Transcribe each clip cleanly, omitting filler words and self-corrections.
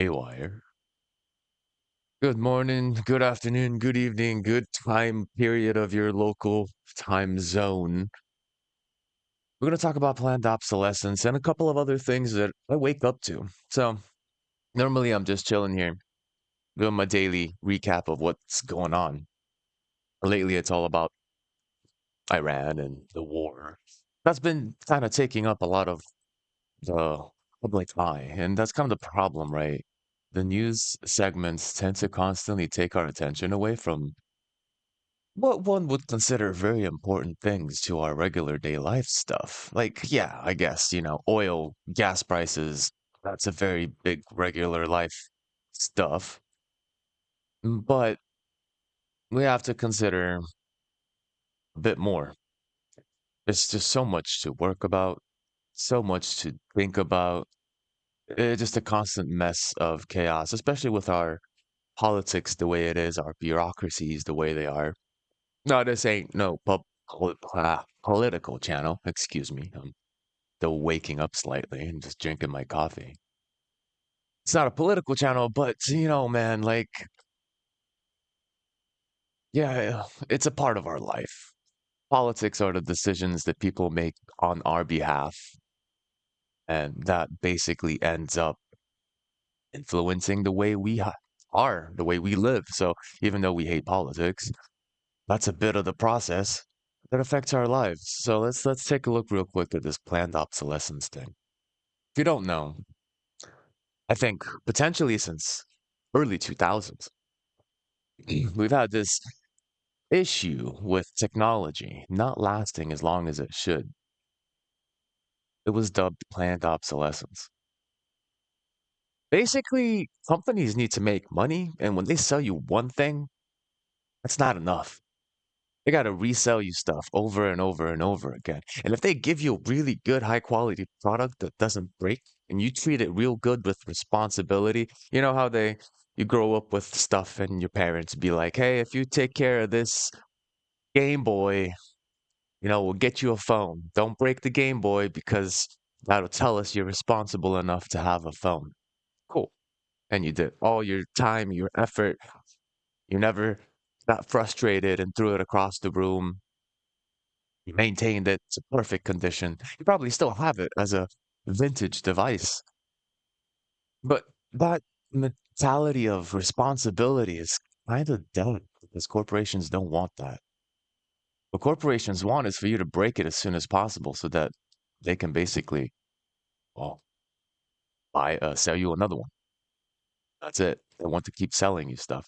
Haywire. Good morning, good afternoon, good evening, good time period of your local time zone. We're going to talk about planned obsolescence and a couple of other things that I wake up to. So, normally I'm just chilling here, doing my daily recap of what's going on. Lately, it's all about Iran and the war. That's been kind of taking up a lot of the public eye, and that's kind of the problem, right? The news segments tend to constantly take our attention away from what one would consider very important things to our regular day life stuff. Like, yeah, I guess, oil, gas prices, that's a very big regular life stuff. But we have to consider a bit more. There's just so much to work about, so much to think about. It's just a constant mess of chaos, especially with our politics the way it is, our bureaucracies the way they are. No, this ain't no political channel. Excuse me. I'm still waking up slightly and just drinking my coffee. It's not a political channel, but man, like, yeah, it's a part of our life. Politics are the decisions that people make on our behalf, and that basically ends up influencing the way we are, the way we live. So even though we hate politics, that's a bit of the process that affects our lives. So let's take a look real quick at this planned obsolescence thing. If you don't know, I think potentially since early 2000s, we've had this issue with technology not lasting as long as it should. It was dubbed planned obsolescence. Basically, companies need to make money, and when they sell you one thing, that's not enough. They got to resell you stuff over and over and over again. And if they give you a really good, high quality product that doesn't break and you treat it real good with responsibility, you know how you grow up with stuff and your parents be like, hey, if you take care of this Game Boy, we'll get you a phone. Don't break the Game Boy because that'll tell us you're responsible enough to have a phone. Cool. And you did all your time, your effort. You never got frustrated and threw it across the room. You maintained it to perfect condition. You probably still have it as a vintage device. But that mentality of responsibility is kind of dead because corporations don't want that. What corporations want is for you to break it as soon as possible so that they can basically, well, sell you another one. That's it. They want to keep selling you stuff.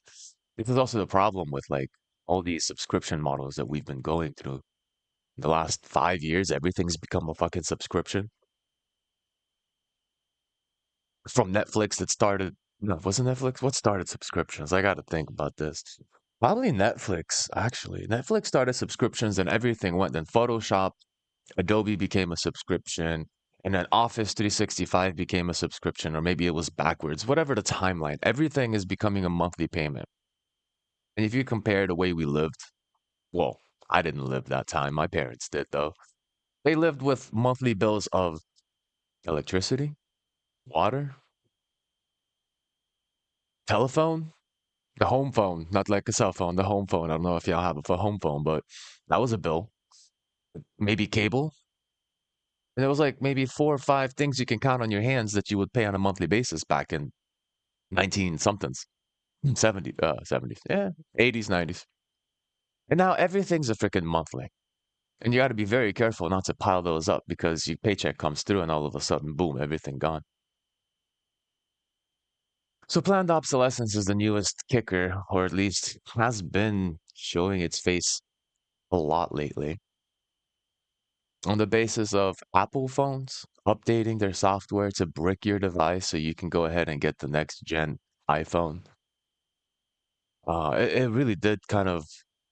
This is also the problem with like all these subscription models that we've been going through. The last 5 years, everything's become a fucking subscription. From Netflix that started, no, wasn't Netflix? What started subscriptions? I got to think about this. Probably Netflix, actually. Netflix started subscriptions and everything went. Then Photoshop, Adobe became a subscription, and then Office 365 became a subscription, or maybe it was backwards. Whatever the timeline, everything is becoming a monthly payment. And if you compare the way we lived, well, I didn't live that time. My parents did, though. They lived with monthly bills of electricity, water, telephone, the home phone, not like a cell phone, the home phone. I don't know if y'all have a home phone, but that was a bill. Maybe cable. And there was like maybe four or five things you can count on your hands that you would pay on a monthly basis back in 19 somethings, 70s, yeah, 80s, 90s. And now everything's a freaking monthly. And you got to be very careful not to pile those up because your paycheck comes through and all of a sudden, boom, everything gone. So planned obsolescence is the newest kicker, or at least has been showing its face a lot lately. On the basis of Apple phones updating their software to brick your device so you can go ahead and get the next gen iPhone. It really did kind of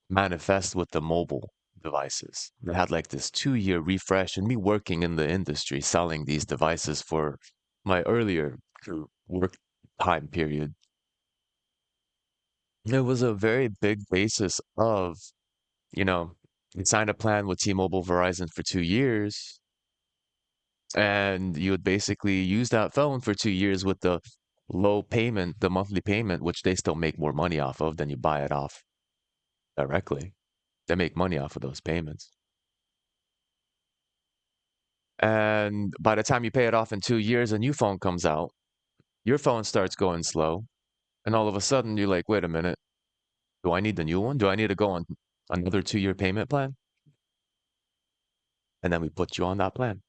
manifest with the mobile devices. They had like this 2 year refresh, and me working in the industry selling these devices for my earlier work time period. It was a very big basis of, you know, you signed a plan with T-Mobile, Verizon for 2 years, and you would basically use that phone for 2 years with the low payment, the monthly payment, which they still make more money off of than you buy it off directly. They make money off of those payments. And by the time you pay it off in 2 years, a new phone comes out, your phone starts going slow, and all of a sudden you're like, wait a minute, do I need the new one? Do I need to go on another 2-year payment plan? And then we put you on that plan.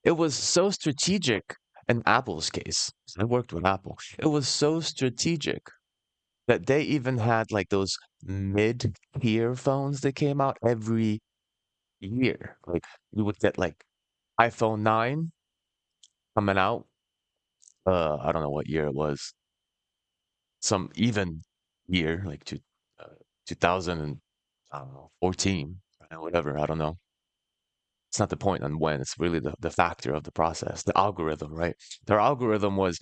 It was so strategic in Apple's case. I worked with Apple. It was so strategic that they even had like those mid-tier phones that came out every year. Like you would get like iPhone 9 coming out. I don't know what year it was. Some even year, like 2000 and I don't know, 14, whatever. I don't know. It's not the point on when. It's really the factor of the process, the algorithm, right? Their algorithm was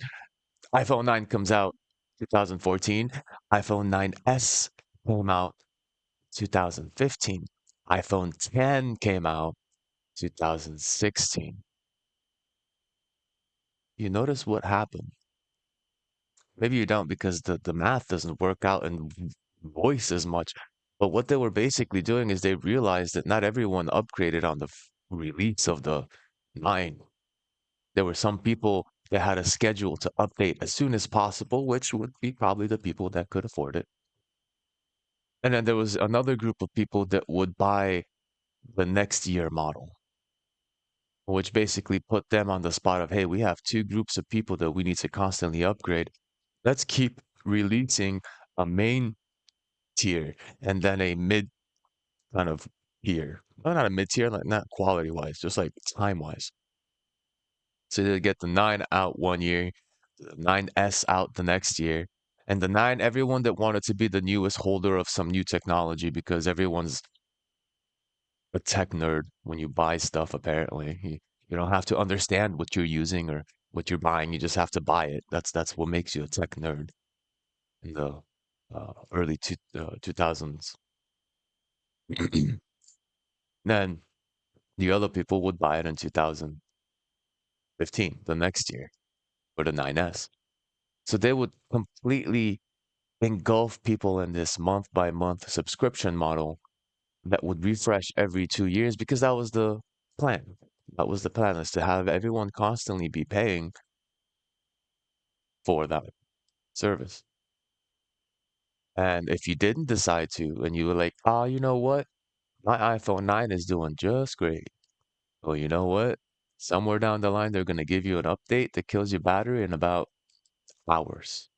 iPhone 9 comes out 2014, iPhone 9s came out 2015, iPhone 10 came out 2016. You notice what happened? Maybe you don't because the math doesn't work out in voice as much. But what they were basically doing is they realized that not everyone upgraded on the release of the 9. There were some people that had a schedule to update as soon as possible, which would be probably the people that could afford it. And then there was another group of people that would buy the next year model, which basically put them on the spot of, hey, we have two groups of people that we need to constantly upgrade. Let's keep releasing a main tier and then a mid kind of tier. No, not a mid tier, like not quality wise, just like time wise. So they get the 9 out one year, the 9S out the next year. And the 9, everyone that wanted to be the newest holder of some new technology because everyone's a tech nerd when you buy stuff, apparently. You don't have to understand what you're using or what you're buying. You just have to buy it. That's what makes you a tech nerd in the early 2000s. Then the other people would buy it in 2015, the next year, for the 9S. So they would completely engulf people in this month by month subscription model that would refresh every 2 years because that was the plan. That was the plan, is to have everyone constantly be paying for that service. And if you didn't decide to, and you were like, oh, you know what? My iPhone 9 is doing just great. Well, you know what? Somewhere down the line, they're going to give you an update that kills your battery in about hours.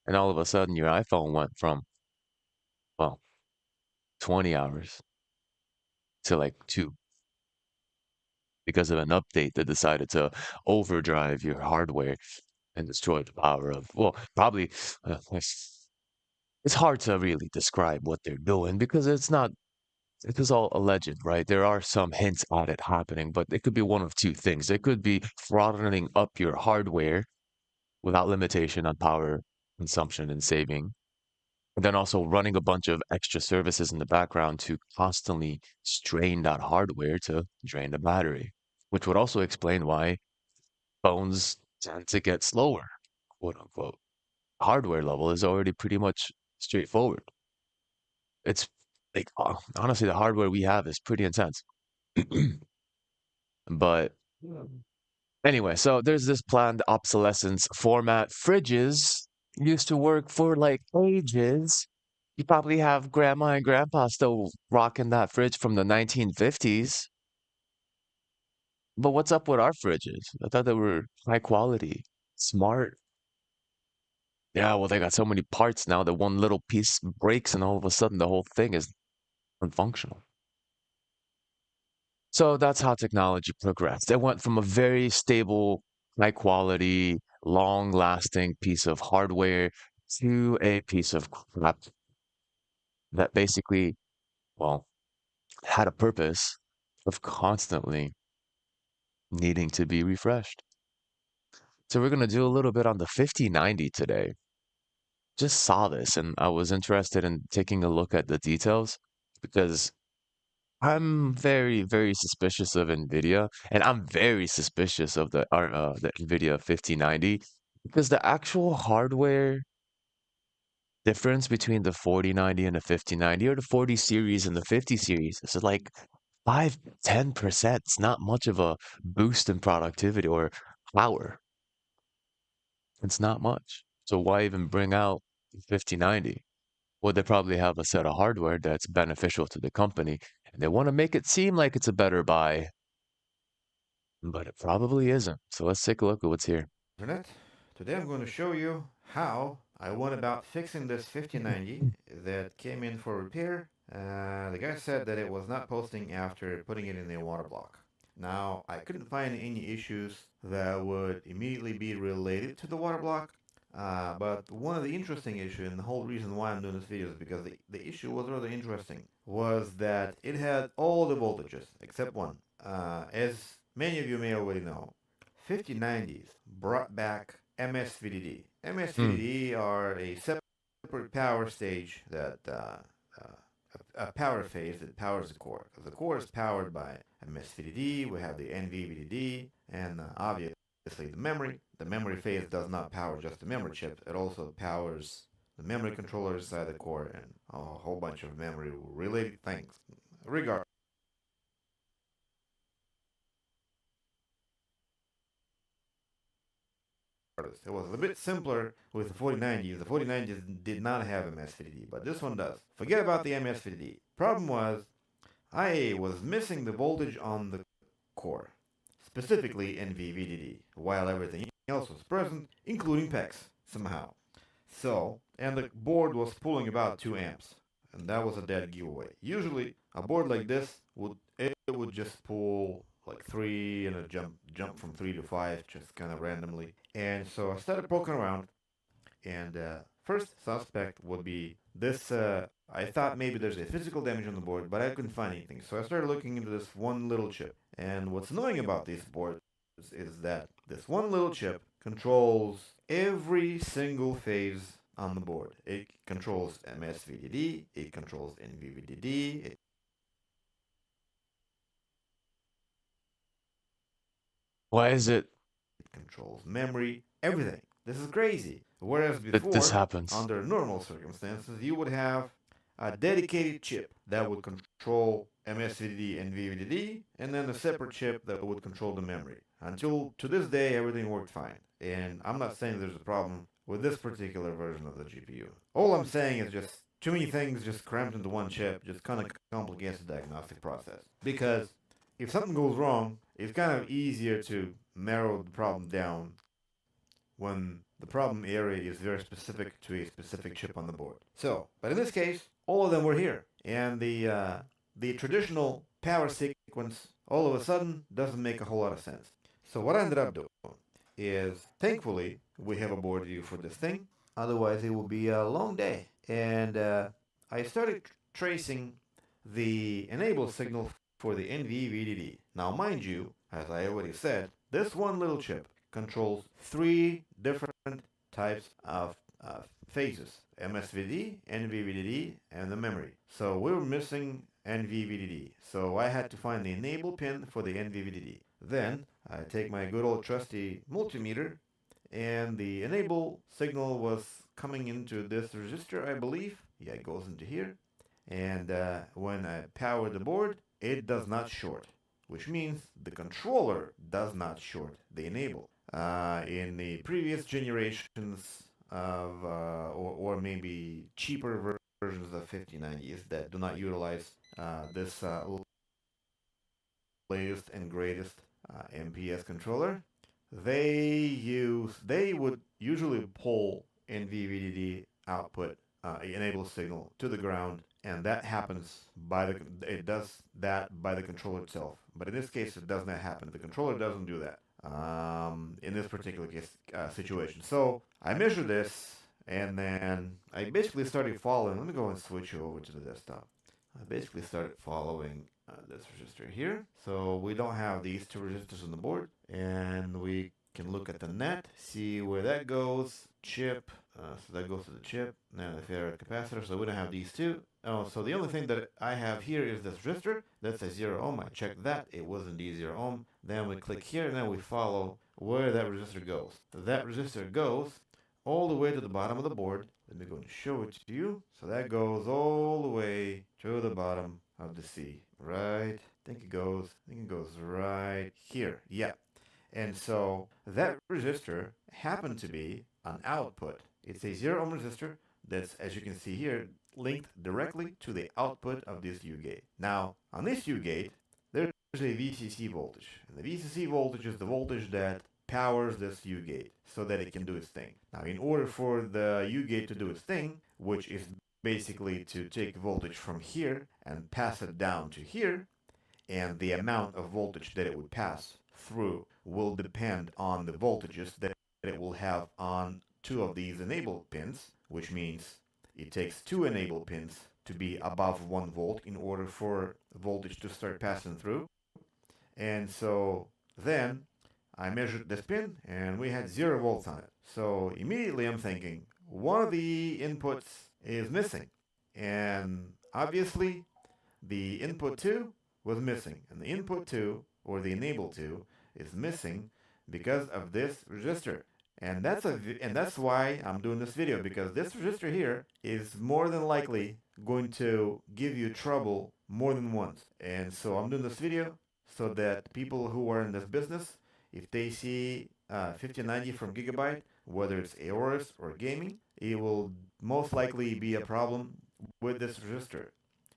And all of a sudden, your iPhone went from, well, 20 hours to like 2 because of an update that decided to overdrive your hardware and destroy the power of, well, probably, it's hard to really describe what they're doing because it is all alleged, right? There are some hints at it happening, but it could be one of two things. It could be throttling up your hardware without limitation on power consumption and saving. And then also running a bunch of extra services in the background to constantly strain that hardware to drain the battery, which would also explain why phones tend to get slower, quote unquote. Hardware level is already pretty much straightforward. It's like, honestly, the hardware we have is pretty intense. But anyway, so there's this planned obsolescence format. Fridges used to work for like ages. You probably have grandma and grandpa still rocking that fridge from the 1950s. But what's up with our fridges? I thought they were high quality, smart. Yeah, well, they got so many parts now that one little piece breaks and all of a sudden the whole thing is unfunctional. So that's how technology progressed. It went from a very stable, high quality, long lasting piece of hardware to a piece of crap that basically, well, had a purpose of constantly needing to be refreshed. So we're going to do a little bit on the 5090 today. Just saw this and I was interested in taking a look at the details because I'm very, very suspicious of Nvidia, and I'm very suspicious of the Nvidia 5090 because the actual hardware difference between the 4090 and the 5090 or the 40 series and the 50 series is like 5-10%. It's not much of a boost in productivity or power. It's not much. So why even bring out the 5090? Well, they probably have a set of hardware that's beneficial to the company, and they want to make it seem like it's a better buy, but it probably isn't. So let's take a look at what's here. Internet. Today I'm going to show you how I went about fixing this 5090 that came in for repair. The guy said that it was not posting after putting it in the water block. Now, I couldn't find any issues that would immediately be related to the water block, but one of the interesting issues, and the whole reason why I'm doing this video is because the issue was really interesting, was that it had all the voltages except one. As many of you may already know, 5090s brought back MSVDD. Hmm. MSVDD are a separate power stage that a power phase that powers the core. Because the core is powered by MSVDD, we have the NVVDD, and obviously the memory. The memory phase does not power just the memory chip, it also powers the memory controller inside the core and a whole bunch of memory related things. Regardless, it was a bit simpler with the 4090s. The 4090s did not have MSVDD, but this one does. Forget about the MSVDD. Problem was, I was missing the voltage on the core, specifically NVVDD, while everything else was present, including PEX, somehow. So, and the board was pulling about 2 amps, and that was a dead giveaway. Usually, a board like this would just pull like 3 and a jump from 3 to 5 just kind of randomly. And so I started poking around, and first suspect would be this. I thought maybe there's a physical damage on the board, but I couldn't find anything. So I started looking into this one little chip. And what's annoying about these boards is that this one little chip controls every single phase on the board. It controls MSVDD, it controls NVVDD, it Why is it controls memory, everything. This is crazy. Whereas that this before, happens? under normal circumstances, you would have a dedicated chip that would control MSVDD and VVDD, and then a separate chip that would control the memory. Until to this day, everything worked fine. And I'm not saying there's a problem with this particular version of the GPU. All I'm saying is just too many things just crammed into one chip just kind of complicates the diagnostic process. Because if something goes wrong, it's kind of easier to narrow the problem down when the problem area is very specific to a specific chip on the board. So, but in this case, all of them were here, and the traditional power sequence all of a sudden doesn't make a whole lot of sense. So what I ended up doing is, thankfully, we have a board view for this thing. Otherwise, it would be a long day. And I started tracing the enable signal for the NVVDD. Now, mind you, as I already said, this one little chip controls 3 different types of phases: MSVD, NVVDD, and the memory. So we were missing NVVDD. So I had to find the enable pin for the NVVDD. Then I take my good old trusty multimeter, and the enable signal was coming into this resistor, I believe. Yeah, it goes into here. And when I power the board, it does not short, which means the controller does not short the enable. In the previous generations of, or maybe cheaper versions of 5090s that do not utilize this latest and greatest MPS controller, they would usually pull NVVDD output enable signal to the ground, and that happens by the it does that by the controller itself. But in this case, it does not happen. The controller doesn't do that in this particular case situation. So I measured this, and then I basically started following. Let me go and switch over to the desktop. I basically started following this resistor here. So we don't have these 2 resistors on the board, and we can look at the net, see where that goes. Chip, so that goes to the chip. Now the ferrite capacitor, so we don't have these two. Oh, so the only thing that I have here is this resistor. That's a 0 ohm. I checked that. It was indeed 0 ohm. Then we click here, and then we follow where that resistor goes. That resistor goes all the way to the bottom of the board. Let me go and show it to you. So that goes all the way to the bottom of the C, right? I think it goes right here. Yeah. And so that resistor happened to be an output. It's a 0 ohm resistor that's, as you can see here, linked directly to the output of this U gate. Now, on this U gate, there's a VCC voltage. And the VCC voltage is the voltage that powers this U gate so that it can do its thing. Now, in order for the U gate to do its thing, which is basically to take voltage from here and pass it down to here, and the amount of voltage that it would pass through will depend on the voltages that it will have on two of these enable pins, which means it takes two enable pins to be above 1 volt in order for voltage to start passing through. And so then I measured this pin and we had 0 volts on it. So immediately I'm thinking one of the inputs is missing. And obviously the input 2 was missing. And the input 2, or the enable 2, is missing because of this resistor. And that's why I'm doing this video, because this resistor here is more than likely going to give you trouble more than once. And so I'm doing this video so that people who are in this business, if they see 5090 from Gigabyte, whether it's AORS or gaming, it will most likely be a problem with this resistor.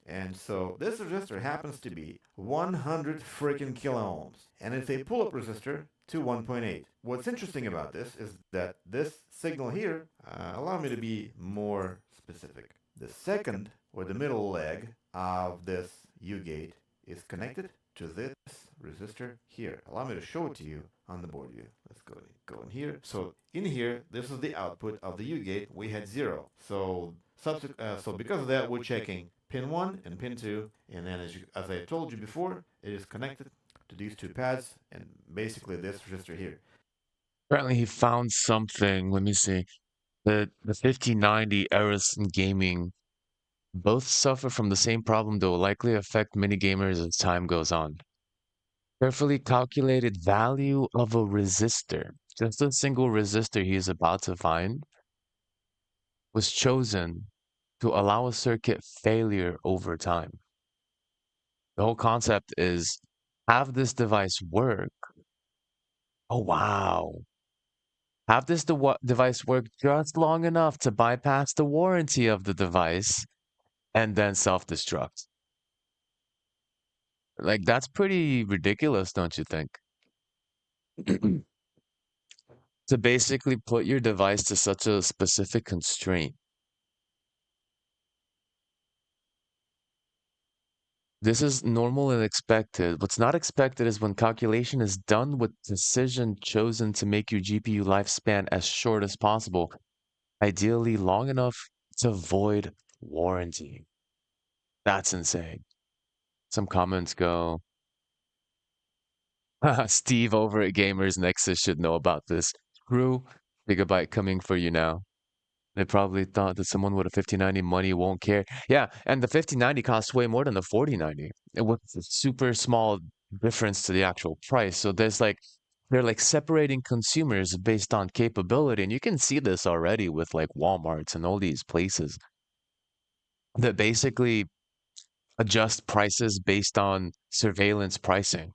And so this resistor happens to be 100 freaking kilo ohms, and it's a pull-up resistor to 1.8. What's interesting about this is that this signal here, allow me to be more specific. The second or the middle leg of this U gate is connected to this resistor here. Allow me to show it to you on the board view. Let's go in here. So in here, this is the output of the U gate. We had 0. So because of that, we're checking pin 1 and pin 2, and then as I told you before, it is connected to these two pads and basically this resistor here. Apparently, he found something. Let me see. The 5090 Eris and gaming both suffer from the same problem that will likely affect many gamers as time goes on. Carefully calculated value of a resistor, just a single resistor he is about to find, was chosen to allow a circuit failure over time. The whole concept is have this device work. Oh, wow. Have this device work just long enough to bypass the warranty of the device and then self-destruct. Like, that's pretty ridiculous, don't you think? To basically put your device to such a specific constraint. This is normal and expected. What's not expected is when calculation is done with precision chosen to make your GPU lifespan as short as possible, ideally long enough to avoid warranty. That's insane. Some comments go, Steve over at Gamers Nexus should know about this. Screw Gigabyte coming for you now. They probably thought that someone with a 5090 money won't care. Yeah, and the 5090 costs way more than the 4090. With a super small difference to the actual price. So they're like separating consumers based on capability. And you can see this already with like Walmarts and all these places that basically adjust prices based on surveillance pricing.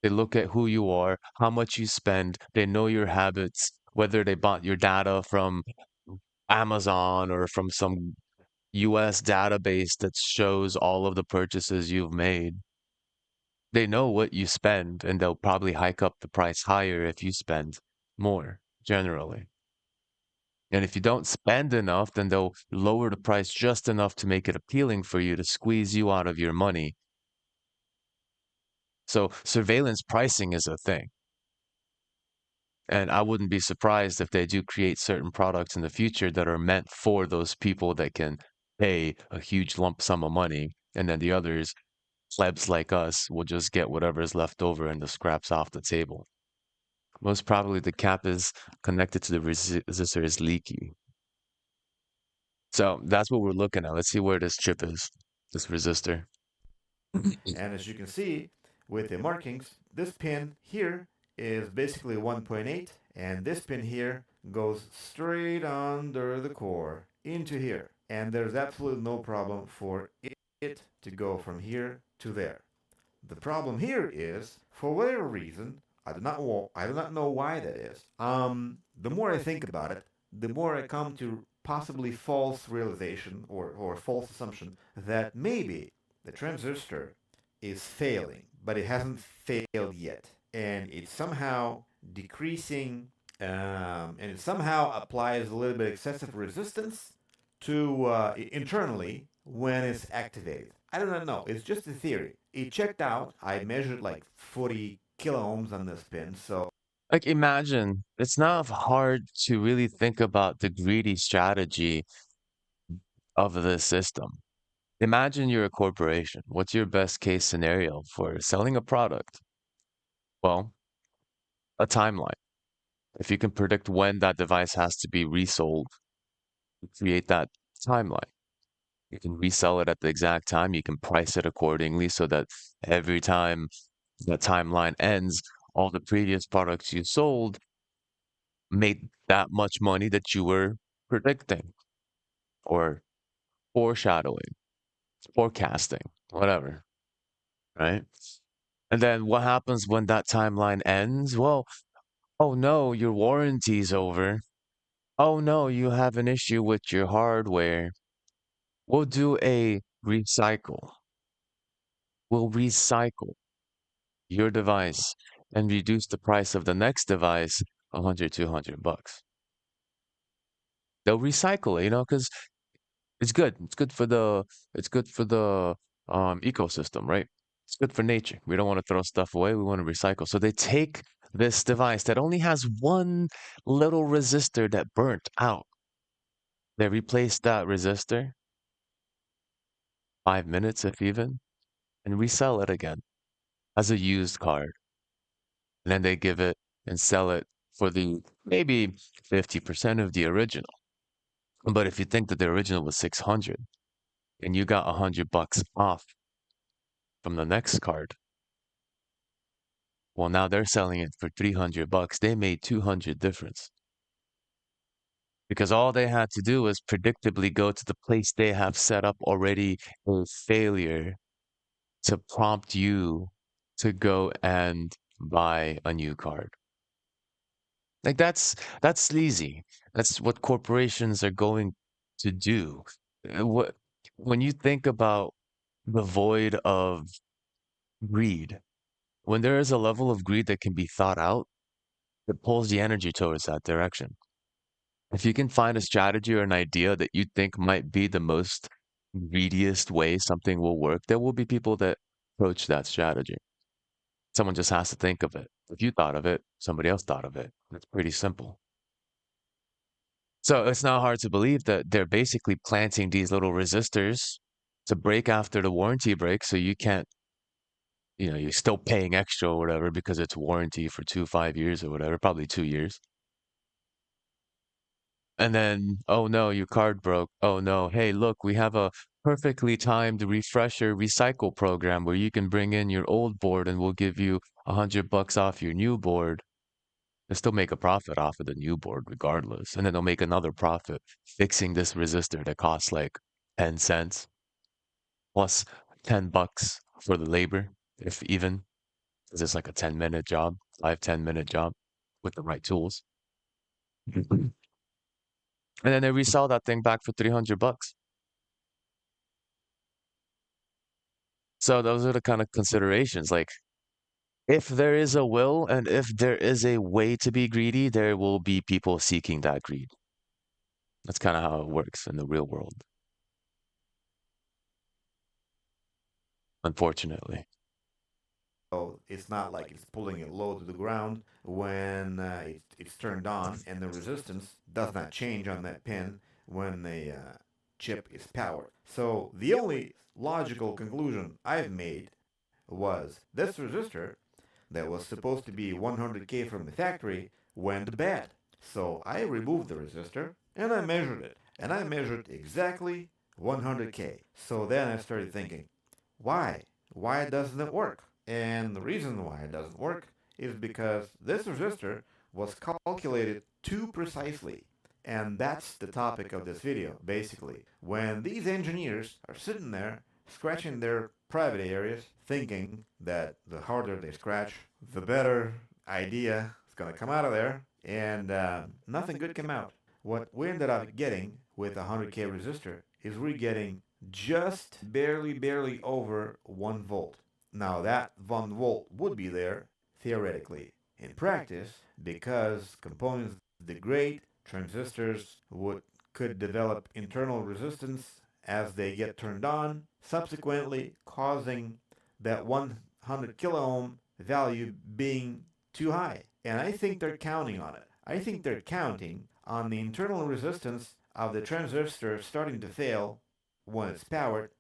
They look at who you are, how much you spend, they know your habits, whether they bought your data from Amazon or from some US database that shows all of the purchases you've made. They know what you spend, and they'll probably hike up the price higher if you spend more, generally. And if you don't spend enough, then they'll lower the price just enough to make it appealing for you to squeeze you out of your money. So surveillance pricing is a thing. And I wouldn't be surprised if they do create certain products in the future that are meant for those people that can pay a huge lump sum of money. And then the others, plebs like us, will just get whatever is left over and the scraps off the table. Most probably the cap is connected to the resistor is leaky. So that's what we're looking at. Let's see where this chip is, this resistor. And as you can see with the markings, this pin here is basically 1.8, and this pin here goes straight under the core into here. And there's absolutely no problem for it to go from here to there. The problem here is, for whatever reason, I do not know why that is. The more I think about it, the more I come to possibly false realization or false assumption that maybe the transistor is failing, but it hasn't failed yet, and it's somehow decreasing, and it somehow applies a little bit excessive resistance to internally when it's activated. I do not know. It's just a theory. It checked out. I measured like 40 kilo ohms on this pin. So Like, imagine it's not hard to really think about the greedy strategy of the system. Imagine you're a corporation. What's your best case scenario for selling a product? Well, a timeline. If you can predict when that device has to be resold, you create that timeline. You can resell it at the exact time. You can price it accordingly so that every time the timeline ends, all the previous products you sold made that much money that you were predicting or foreshadowing, forecasting, whatever, right? And then what happens when that timeline ends? Well, oh no, your warranty's over. Oh no, you have an issue with your hardware. We'll do a recycle. We'll recycle your device and reduce the price of the next device 100, 200 bucks. They'll recycle it, because it's good. It's good for the ecosystem, right? It's good for nature. We don't want to throw stuff away. We want to recycle. So they take this device that only has one little resistor that burnt out. They replace that resistor, 5 minutes if even, and resell it again as a used card. And then they give it and sell it for the maybe 50% of the original. But if you think that the original was 600 and you got 100 bucks off from the next card, well, now they're selling it for 300 bucks. They made 200 difference because all they had to do was predictably go to the place they have set up already a failure to prompt you to go and buy a new card. Like that's sleazy. That's what corporations are going to do. What when you think about the void of greed, when there is a level of greed that can be thought out, it pulls the energy towards that direction. If you can find a strategy or an idea that you think might be the most greediest way something will work, there will be people that approach that strategy. Someone just has to think of it. If you thought of it, somebody else thought of it. It's pretty simple. So it's not hard to believe that they're basically planting these little resistors to break after the warranty break. So you can't, you're still paying extra or whatever because it's warranty for 5 years or whatever, probably 2 years. And then, oh no, your card broke. Oh no, hey, look, we have a perfectly timed refresher recycle program where you can bring in your old board and we'll give you 100 bucks off your new board. They'll still make a profit off of the new board regardless. And then they'll make another profit fixing this resistor that costs like 10 cents plus 10 bucks for the labor, if even, because it's like a 10-minute job, 5, 10-minute job with the right tools. And then they resell that thing back for 300 bucks. So those are the kind of considerations. Like, if there is a will and if there is a way to be greedy, there will be people seeking that greed. That's kind of how it works in the real world, unfortunately. so it's not like it's pulling it low to the ground when it's turned on, and the resistance does not change on that pin when the chip is powered. So the only logical conclusion I've made was this resistor that was supposed to be 100K from the factory went bad. So I removed the resistor and I measured it. And I measured exactly 100K. So then I started thinking, why? Why doesn't it work? And the reason why it doesn't work is because this resistor was calculated too precisely. And that's the topic of this video, basically. When these engineers are sitting there scratching their private areas, thinking that the harder they scratch, the better idea is going to come out of there, and nothing good came out. What we ended up getting with a 100K resistor is we're getting just barely over 1 volt. Now that 1 volt would be there theoretically. In practice, because components degrade, transistors could develop internal resistance as they get turned on, subsequently causing that 100 kilo ohm value being too high. And I think they're counting on it. I think they're counting on the internal resistance of the transistor starting to fail when it's powered,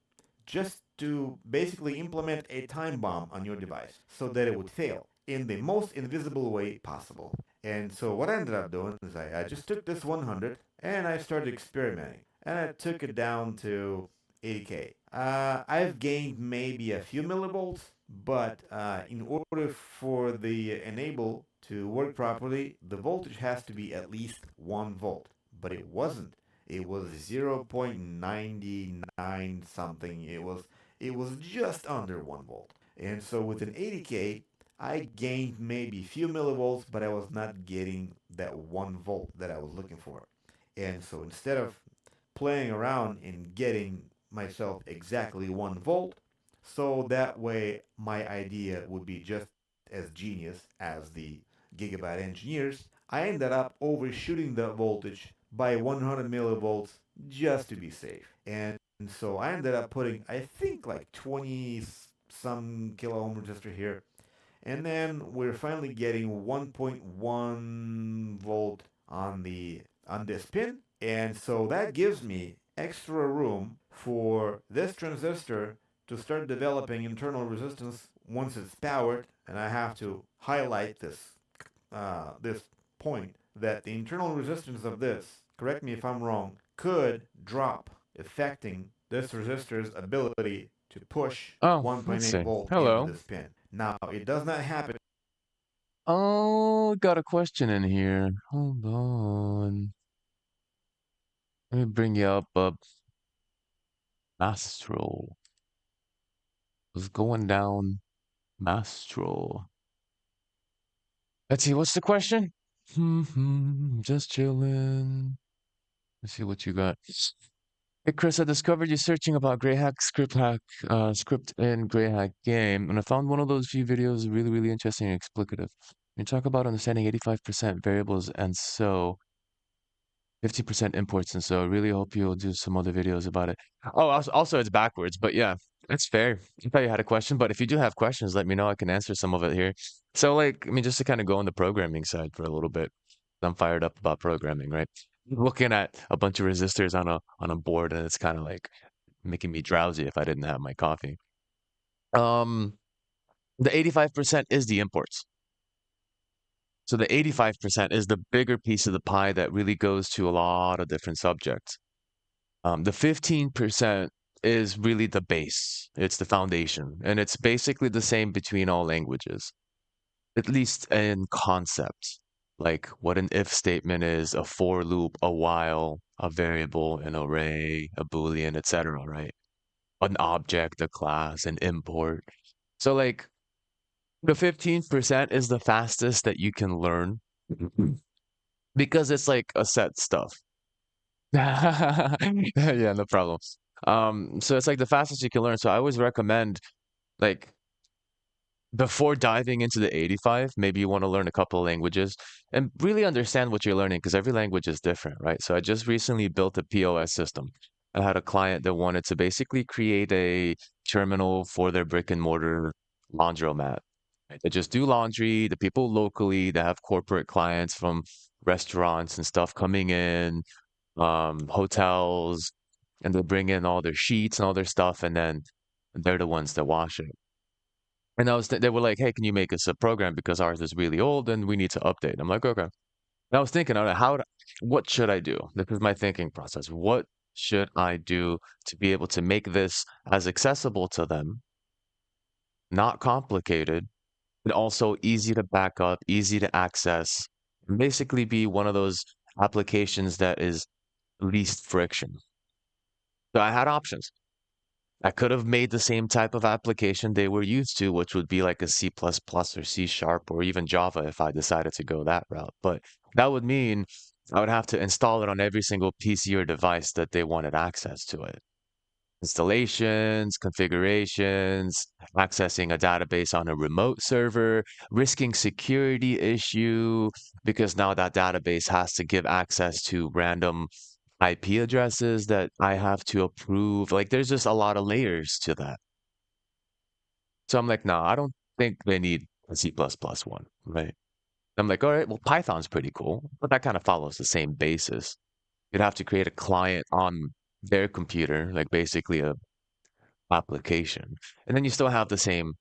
just to basically implement a time bomb on your device so that it would fail in the most invisible way possible. And so what I ended up doing is I just took this 100 and I started experimenting. And I took it down to 80K. I've gained maybe a few millivolts, but in order for the enable to work properly, the voltage has to be at least 1 volt. But it wasn't. It was 0.99 something. It was just under 1 volt. And so with an 80K, I gained maybe a few millivolts, but I was not getting that 1 volt that I was looking for. And so instead of playing around and getting myself exactly 1 volt, so that way my idea would be just as genius as the Gigabyte engineers, I ended up overshooting the voltage by 100 millivolts just to be safe. And so I ended up putting, I think, like 20 some kilo ohm resistor here. And then we're finally getting 1.1 volt on this pin. And so that gives me extra room for this transistor to start developing internal resistance once it's powered. And I have to highlight this point that the internal resistance of this, correct me if I'm wrong, could drop, affecting this resistor's ability to push Oh, let's 1.8 see. volt into Hello. this pin. Now, it does not happen. Oh, got a question in here. Hold on. Let me bring you up. Mastro. Was going down Mastro. Let's see, what's the question? Just chilling. Let's see what you got. Hey Chris, I discovered you searching about script in Greyhack game, and I found one of those few videos really interesting and explicative. You talk about understanding 85% variables and so 50% imports, and so I really hope you'll do some other videos about it. Oh, also it's backwards, but yeah, that's fair. I thought you had a question, but if you do have questions, let me know. I can answer some of it here. So, like, I mean, just to kind of go on the programming side for a little bit, I'm fired up about programming, right? Looking at a bunch of resistors on a board, and it's kind of like making me drowsy if I didn't have my coffee. Um, the 85% is the imports. So the 85% is the bigger piece of the pie that really goes to a lot of different subjects. The 15% is really the base. It's the foundation. And it's basically the same between all languages, at least in concept. Like what an if statement is, a for loop, a while, a variable, an array, a Boolean, etc., right? An object, a class, an import. So like the 15% is the fastest that you can learn because it's like a set stuff. Yeah, no problem. So it's like the fastest you can learn. So I always recommend like before diving into the 85, maybe you want to learn a couple of languages and really understand what you're learning because every language is different, right? So I just recently built a POS system. I had a client that wanted to basically create a terminal for their brick and mortar laundromat. Right? They just do laundry. The people locally that have corporate clients from restaurants and stuff coming in, hotels, and they bring in all their sheets and all their stuff, and then they're the ones that wash it. And they were like, "Hey, can you make us a program because ours is really old and we need to update?" I'm like, "Okay." And I was thinking, all right, what should I do? This is my thinking process. What should I do to be able to make this as accessible to them, not complicated, and also easy to back up, easy to access, and basically be one of those applications that is least friction. So I had options. I could have made the same type of application they were used to, which would be like a C++ or C sharp or even Java if I decided to go that route. But that would mean I would have to install it on every single PC or device that they wanted access to it. Installations, configurations, accessing a database on a remote server, risking security issue because now that database has to give access to random IP addresses that I have to approve. Like there's just a lot of layers to that. So I'm like, no, I don't think they need a C++ one, right? I'm like, all right, well, Python's pretty cool, but that kind of follows the same basis. You'd have to create a client on their computer, like basically a application. And then you still have the same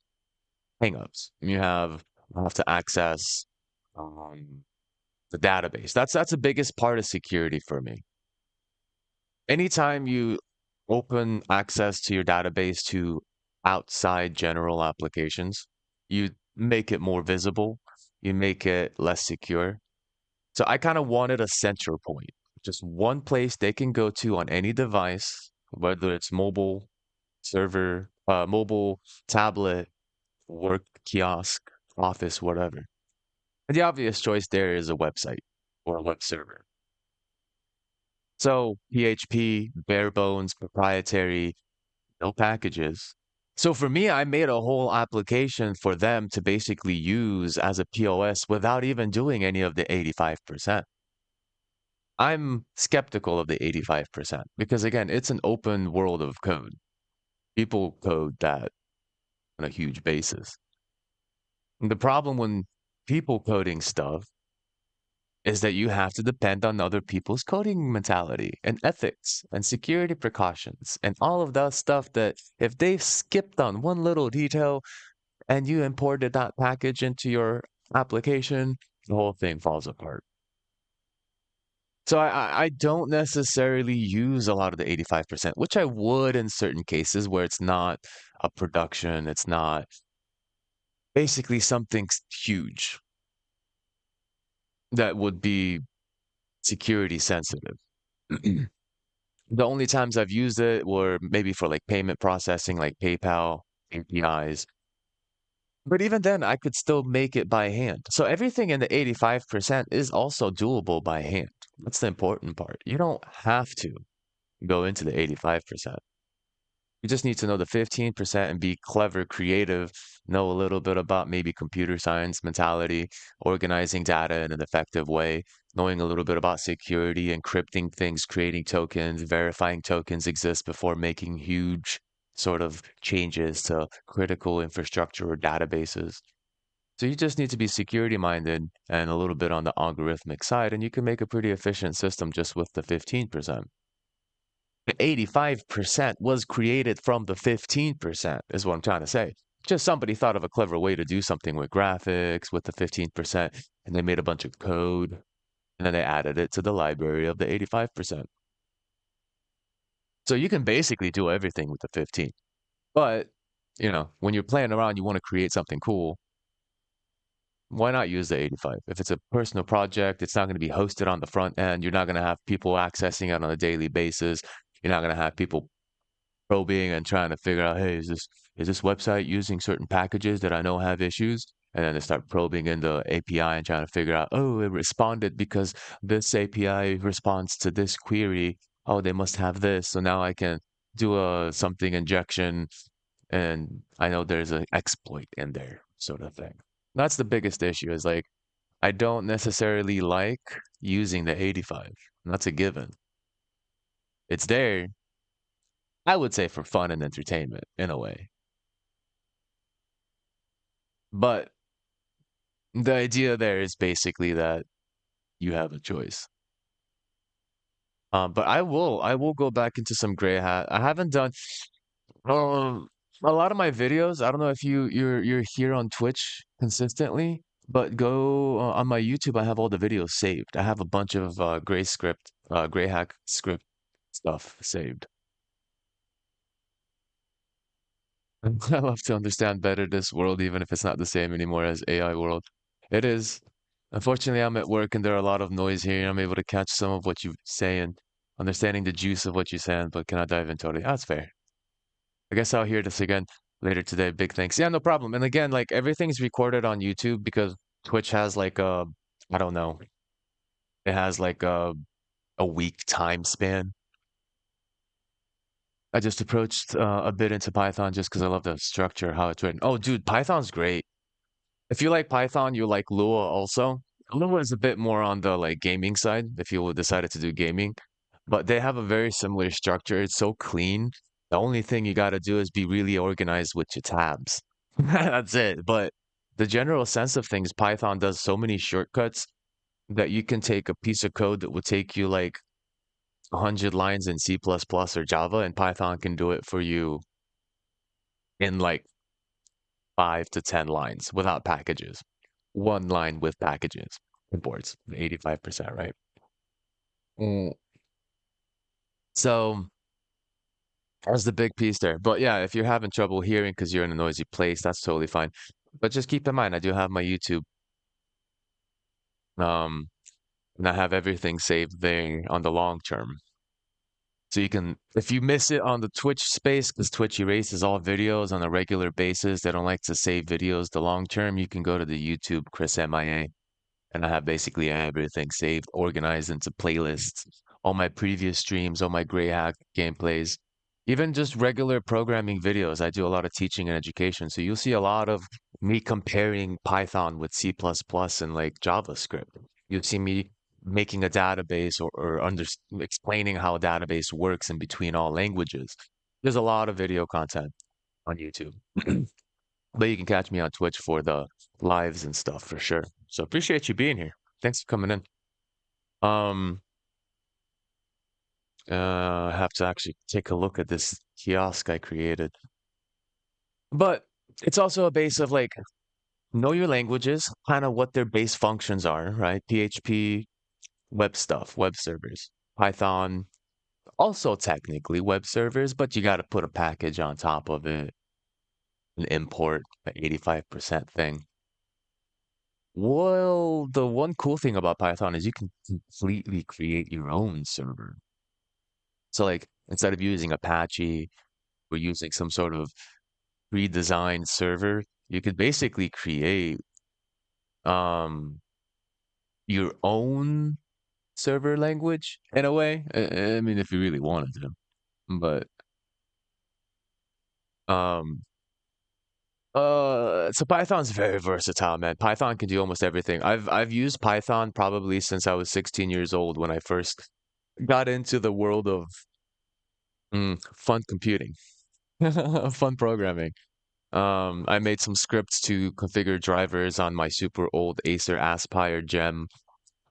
hangups. You have to access um, the database. That's the biggest part of security for me. Anytime you open access to your database to outside general applications, you make it more visible, you make it less secure. So I kind of wanted a central point, just one place they can go to on any device, whether it's mobile, server, mobile, tablet, work, kiosk, office, whatever. And the obvious choice there is a website or a web server. So PHP, bare bones, proprietary, no packages. So for me, I made a whole application for them to basically use as a POS without even doing any of the 85%. I'm skeptical of the 85% because again, it's an open world of code. People code that on a huge basis. And the problem when people coding stuff is that you have to depend on other people's coding mentality and ethics and security precautions and all of that stuff that if they've skipped on one little detail and you imported that package into your application, the whole thing falls apart. So I don't necessarily use a lot of the 85%, which I would in certain cases where it's not a production, it's not basically something huge that would be security sensitive. The only times I've used it were maybe for like payment processing, like PayPal, APIs. But even then, I could still make it by hand. So everything in the 85% is also doable by hand. That's the important part. You don't have to go into the 85%. You just need to know the 15% and be clever, creative, know a little bit about maybe computer science mentality, organizing data in an effective way, knowing a little bit about security, encrypting things, creating tokens, verifying tokens exist before making huge sort of changes to critical infrastructure or databases. So you just need to be security minded and a little bit on the algorithmic side, and you can make a pretty efficient system just with the 15%. The 85% was created from the 15%, is what I'm trying to say. Just somebody thought of a clever way to do something with graphics with the 15%, and they made a bunch of code, and then they added it to the library of the 85%. So you can basically do everything with the 15. But, when you're playing around, you want to create something cool, why not use the 85? If it's a personal project, it's not going to be hosted on the front end. You're not going to have people accessing it on a daily basis. You're not going to have people probing and trying to figure out, hey, is this website using certain packages that I know have issues? And then they start probing in the API and trying to figure out, oh, it responded because this API responds to this query. Oh, they must have this. So now I can do a something injection and I know there's an exploit in there, sort of thing. That's the biggest issue is like I don't necessarily like using the 85. That's a given. It's there, I would say for fun and entertainment in a way. But the idea there is basically that you have a choice. But I will go back into some gray hat. I haven't done um a lot of my videos. I don't know if you're here on Twitch consistently, but go on my YouTube. I have all the videos saved. I have a bunch of gray hack script stuff saved. I love to understand better this world, even if it's not the same anymore as AI world. It is. Unfortunately, I'm at work and there are a lot of noise here. I'm able to catch some of what you say and understanding the juice of what you're saying, but cannot dive into it. That's fair. I guess I'll hear this again later today. Big thanks. Yeah, no problem. And again, like everything's recorded on YouTube because Twitch has like I don't know, it has like a week time span. I just approached a bit into Python just because I love the structure, how it's written. Oh, dude, Python's great. If you like Python, you like Lua also. Lua is a bit more on the like gaming side if you decided to do gaming, but they have a very similar structure. It's so clean. The only thing you got to do is be really organized with your tabs. That's it. But the general sense of things, Python does so many shortcuts that you can take a piece of code that would take you like 100 lines in C++ plus plus or Java, and Python can do it for you in like 5 to 10 lines without packages. One line with packages. Imports 85%, right? Mm. So that's the big piece there. But yeah, if you're having trouble hearing because you're in a noisy place, that's totally fine. But just keep in mind, I do have my YouTube, um, and I have everything saved there on the long term. So you can, if you miss it on the Twitch space, because Twitch erases all videos on a regular basis, they don't like to save videos the long term, you can go to the YouTube ChrisMIA, and I have basically everything saved, organized into playlists, all my previous streams, all my Grey Hack gameplays, even just regular programming videos. I do a lot of teaching and education, so you'll see a lot of me comparing Python with C++ plus plus and like JavaScript. You'll see me making a database or explaining how a database works in between all languages. There's a lot of video content on YouTube. But you can catch me on Twitch for the lives and stuff for sure. So appreciate you being here. Thanks for coming in. Um, I have to actually take a look at this kiosk I created. But it's also a base of like know your languages, kind of what their base functions are, right? PHP, web stuff, web servers, Python, also technically web servers, but you got to put a package on top of it and import the 85% thing. Well, the one cool thing about Python is you can completely create your own server. So like instead of using Apache or using some sort of pre-designed server, you could basically create um your own server language in a way. I mean, if you really wanted to, but um so Python's very versatile, man. Python can do almost everything. I've used Python probably since I was 16 years old when I first got into the world of fun computing, fun programming. I made some scripts to configure drivers on my super old Acer Aspire Gem.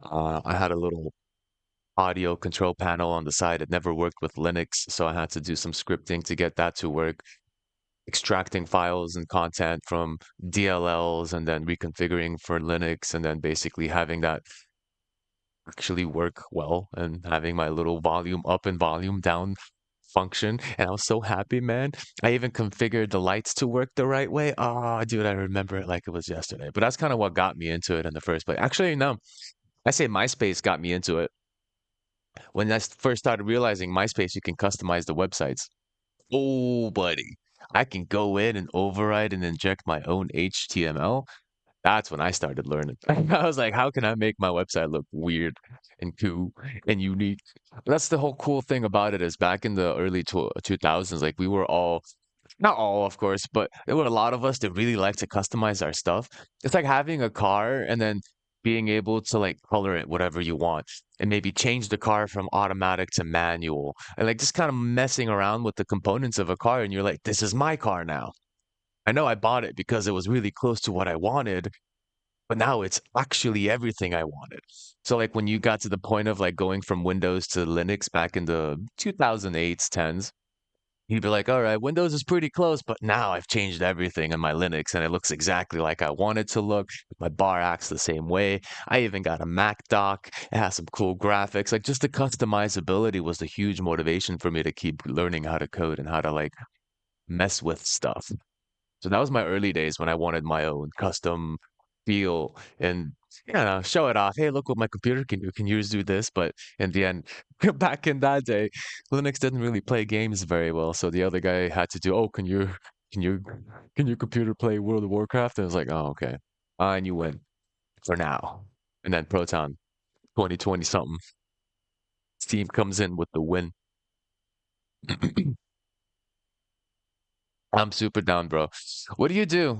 I had a little audio control panel on the side. It never worked with Linux, so I had to do some scripting to get that to work, extracting files and content from DLLs and then reconfiguring for Linux and then basically having that actually work well and having my little volume up and volume down function. And I was so happy, man. I even configured the lights to work the right way. Oh, dude, I remember it like it was yesterday. But that's kind of what got me into it in the first place. Actually, no, I say MySpace got me into it. When I first started realizing MySpace, you can customize the websites. Oh, buddy, I can go in and override and inject my own HTML. That's when I started learning. I was like, how can I make my website look weird and cool and unique? That's the whole cool thing about it is back in the early 2000s, like we were all, not all, of course, but there were a lot of us that really like to customize our stuff. It's like having a car and then being able to like color it whatever you want and maybe change the car from automatic to manual and like just kind of messing around with the components of a car. And you're like, this is my car now. I know I bought it because it was really close to what I wanted, but now it's actually everything I wanted. So like when you got to the point of like going from Windows to Linux back in the 2008s, 10s, you'd be like, all right, Windows is pretty close, but now I've changed everything in my Linux and it looks exactly like I want it to look. My bar acts the same way. I even got a Mac dock. It has some cool graphics. Like just the customizability was the huge motivation for me to keep learning how to code and how to like mess with stuff. So that was my early days when I wanted my own custom feel and show it off. Hey, look what my computer can do. Can yours do this? But in the end, back in that day, Linux didn't really play games very well. So the other guy had to do, oh, can you can your computer play World of Warcraft? And I was like, oh, okay. And you win for now. And then Proton 2020 something. Steam comes in with the win. I'm super down, bro. What do you do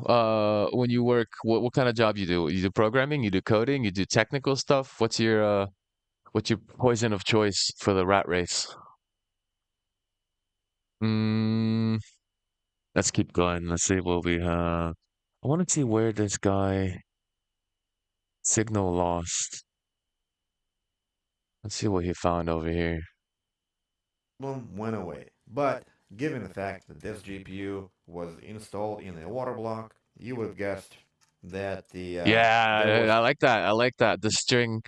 when you work? What kind of job you do? You do programming, you do coding, you do technical stuff? What's your poison of choice for the rat race? Mm, let's keep going. Let's see what we have. I want to see where this guy signal lost. Let's see what he found over here. Problem went away. But given the fact that this GPU was installed in a water block, you would have guessed that there Yeah, was. I like that. I like that. The string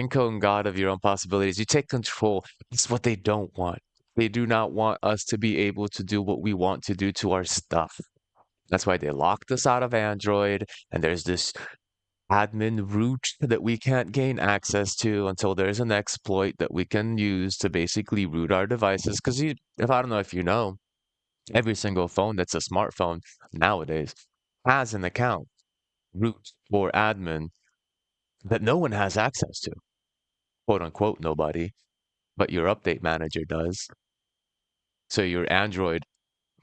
code god of your own possibilities. You take control. It's what they don't want. They do not want us to be able to do what we want to do to our stuff. That's why they locked us out of Android, and there's this admin root that we can't gain access to until there's an exploit that we can use to basically root our devices. Because if I don't know if you know, every single phone that's a smartphone nowadays has an account root or admin that no one has access to, quote unquote, nobody, but your update manager does. So your Android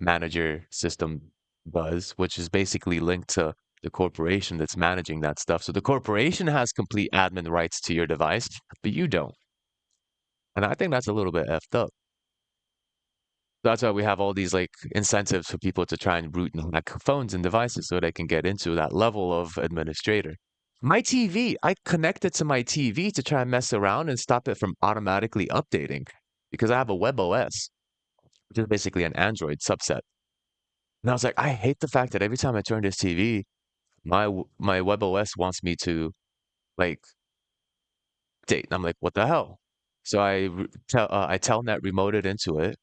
manager system does, which is basically linked to the corporation that's managing that stuff. So the corporation has complete admin rights to your device, but you don't. And I think that's a little bit effed up. That's why we have all these like incentives for people to try and root and hack phones and devices so they can get into that level of administrator. My TV, I connected to my TV to try and mess around and stop it from automatically updating because I have a web OS, which is basically an Android subset. And I was like, I hate the fact that every time I turn this TV, my web OS wants me to like update. And I'm like, what the hell? So I telnet remoted into it.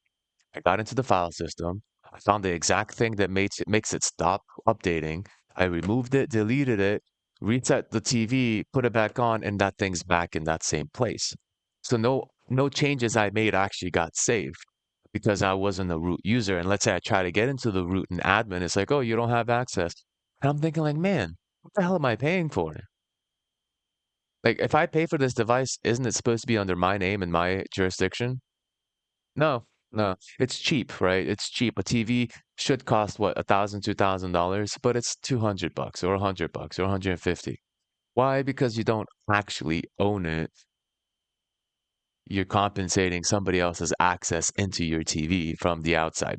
I got into the file system. I found the exact thing that makes it stop updating. I removed it, deleted it, reset the TV, put it back on, and that thing's back in that same place. So no changes I made actually got saved because I wasn't a root user. And let's say I try to get into the root and admin, it's like, oh, you don't have access. And I'm thinking like, man, what the hell am I paying for? Like, if I pay for this device, isn't it supposed to be under my name and my jurisdiction? No, no, it's cheap, right? It's cheap. A TV should cost what, $1,000, $2,000, but it's $200 or $100 or 150. Why? Because you don't actually own it. You're compensating somebody else's access into your TV from the outside.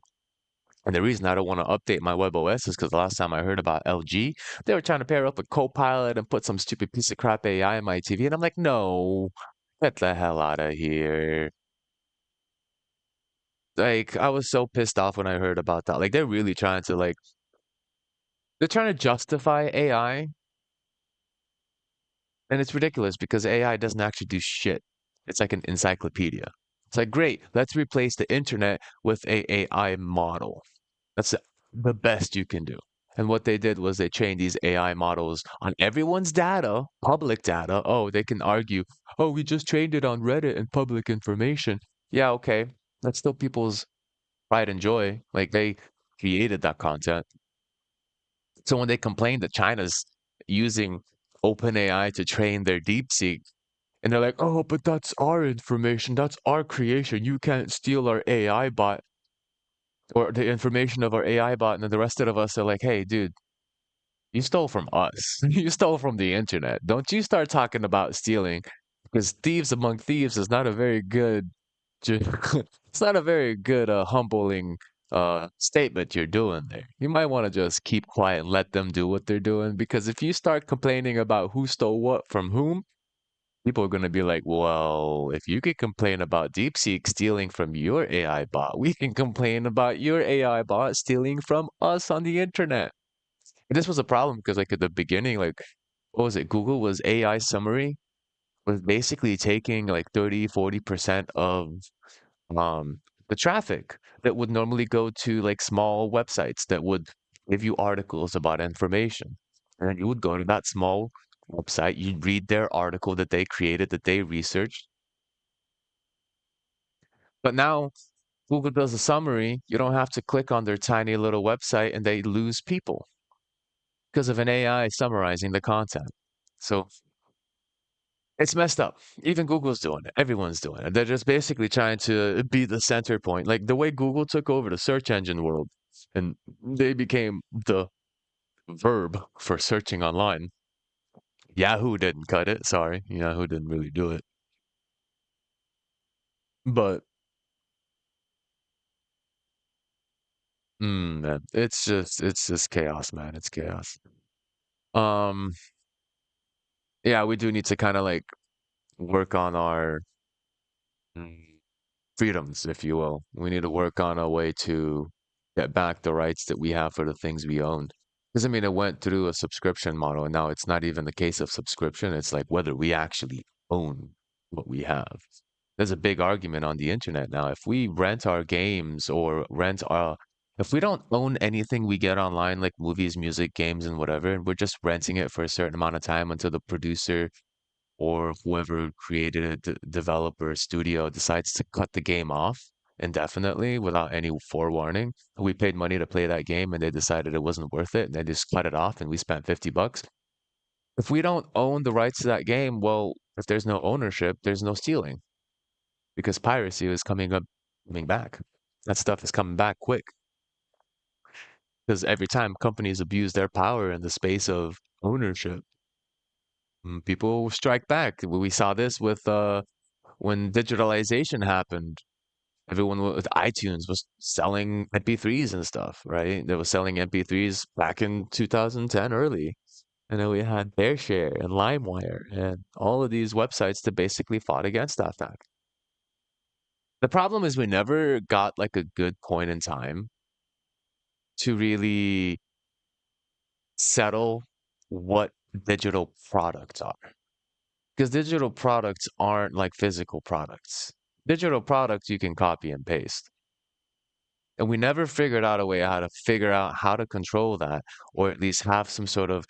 And the reason I don't want to update my WebOS is because the last time I heard about LG, they were trying to pair up with Copilot and put some stupid piece of crap AI in my TV. And I'm like, no, get the hell out of here. Like, I was so pissed off when I heard about that. Like, they're really trying to they're trying to justify AI, and it's ridiculous because AI doesn't actually do shit. It's like an encyclopedia. It's like, great, let's replace the internet with a AI model. That's the best you can do. And what they did was they trained these AI models on everyone's data, public data. Oh, they can argue, oh, we just trained it on Reddit and public information. Yeah, okay. That's still people's pride and joy. Like they created that content. So when they complain that China's using OpenAI to train their DeepSeek, and they're like, oh, but that's our information, that's our creation. You can't steal our AI bot or the information of our AI bot. And then the rest of us are like, hey, dude, you stole from us. You stole from the internet. Don't you start talking about stealing because thieves among thieves is not a very good it's not a very good humbling statement you're doing there. You might want to just keep quiet and let them do what they're doing because if you start complaining about who stole what from whom, people are going to be like, well, if you could complain about DeepSeek stealing from your AI bot, we can complain about your AI bot stealing from us on the internet. And this was a problem because like at the beginning, like what was it? Google was AI summary was basically taking like 30, 40% of um the traffic that would normally go to like small websites that would give you articles about information. And then you would go to that small website, you'd read their article that they created, that they researched. But now Google does a summary. You don't have to click on their tiny little website and they lose people because of an AI summarizing the content. So it's messed up. Even Google's doing it. Everyone's doing it. They're just basically trying to be the center point. Like the way Google took over the search engine world and they became the verb for searching online. Yahoo didn't cut it. Sorry. Yahoo didn't really do it. But man, it's just chaos, man. It's chaos. Um, yeah, we do need to kind of like work on our mm, freedoms, if you will. We need to work on a way to get back the rights that we have for the things we owned. Because I mean, it went through a subscription model, and now it's not even the case of subscription. It's like whether we actually own what we have. There's a big argument on the internet now. If we rent our games or if we don't own anything we get online, like movies, music, games, and whatever, and we're just renting it for a certain amount of time until the producer or whoever created it, developer, studio decides to cut the game off indefinitely without any forewarning. We paid money to play that game and they decided it wasn't worth it and they just cut it off and we spent $50. If we don't own the rights to that game, well, if there's no ownership, there's no stealing because piracy is coming back. That stuff is coming back quick because every time companies abuse their power in the space of ownership, people strike back. We saw this with when digitalization happened, everyone with iTunes was selling MP3s and stuff, right? They were selling MP3s back in 2010 early. And then we had BearShare and LimeWire and all of these websites that basically fought against that fact. The problem is we never got like a good point in time to really settle what digital products are. Because digital products aren't like physical products. Digital products you can copy and paste. And we never figured out a way how to figure out how to control that, or at least have some sort of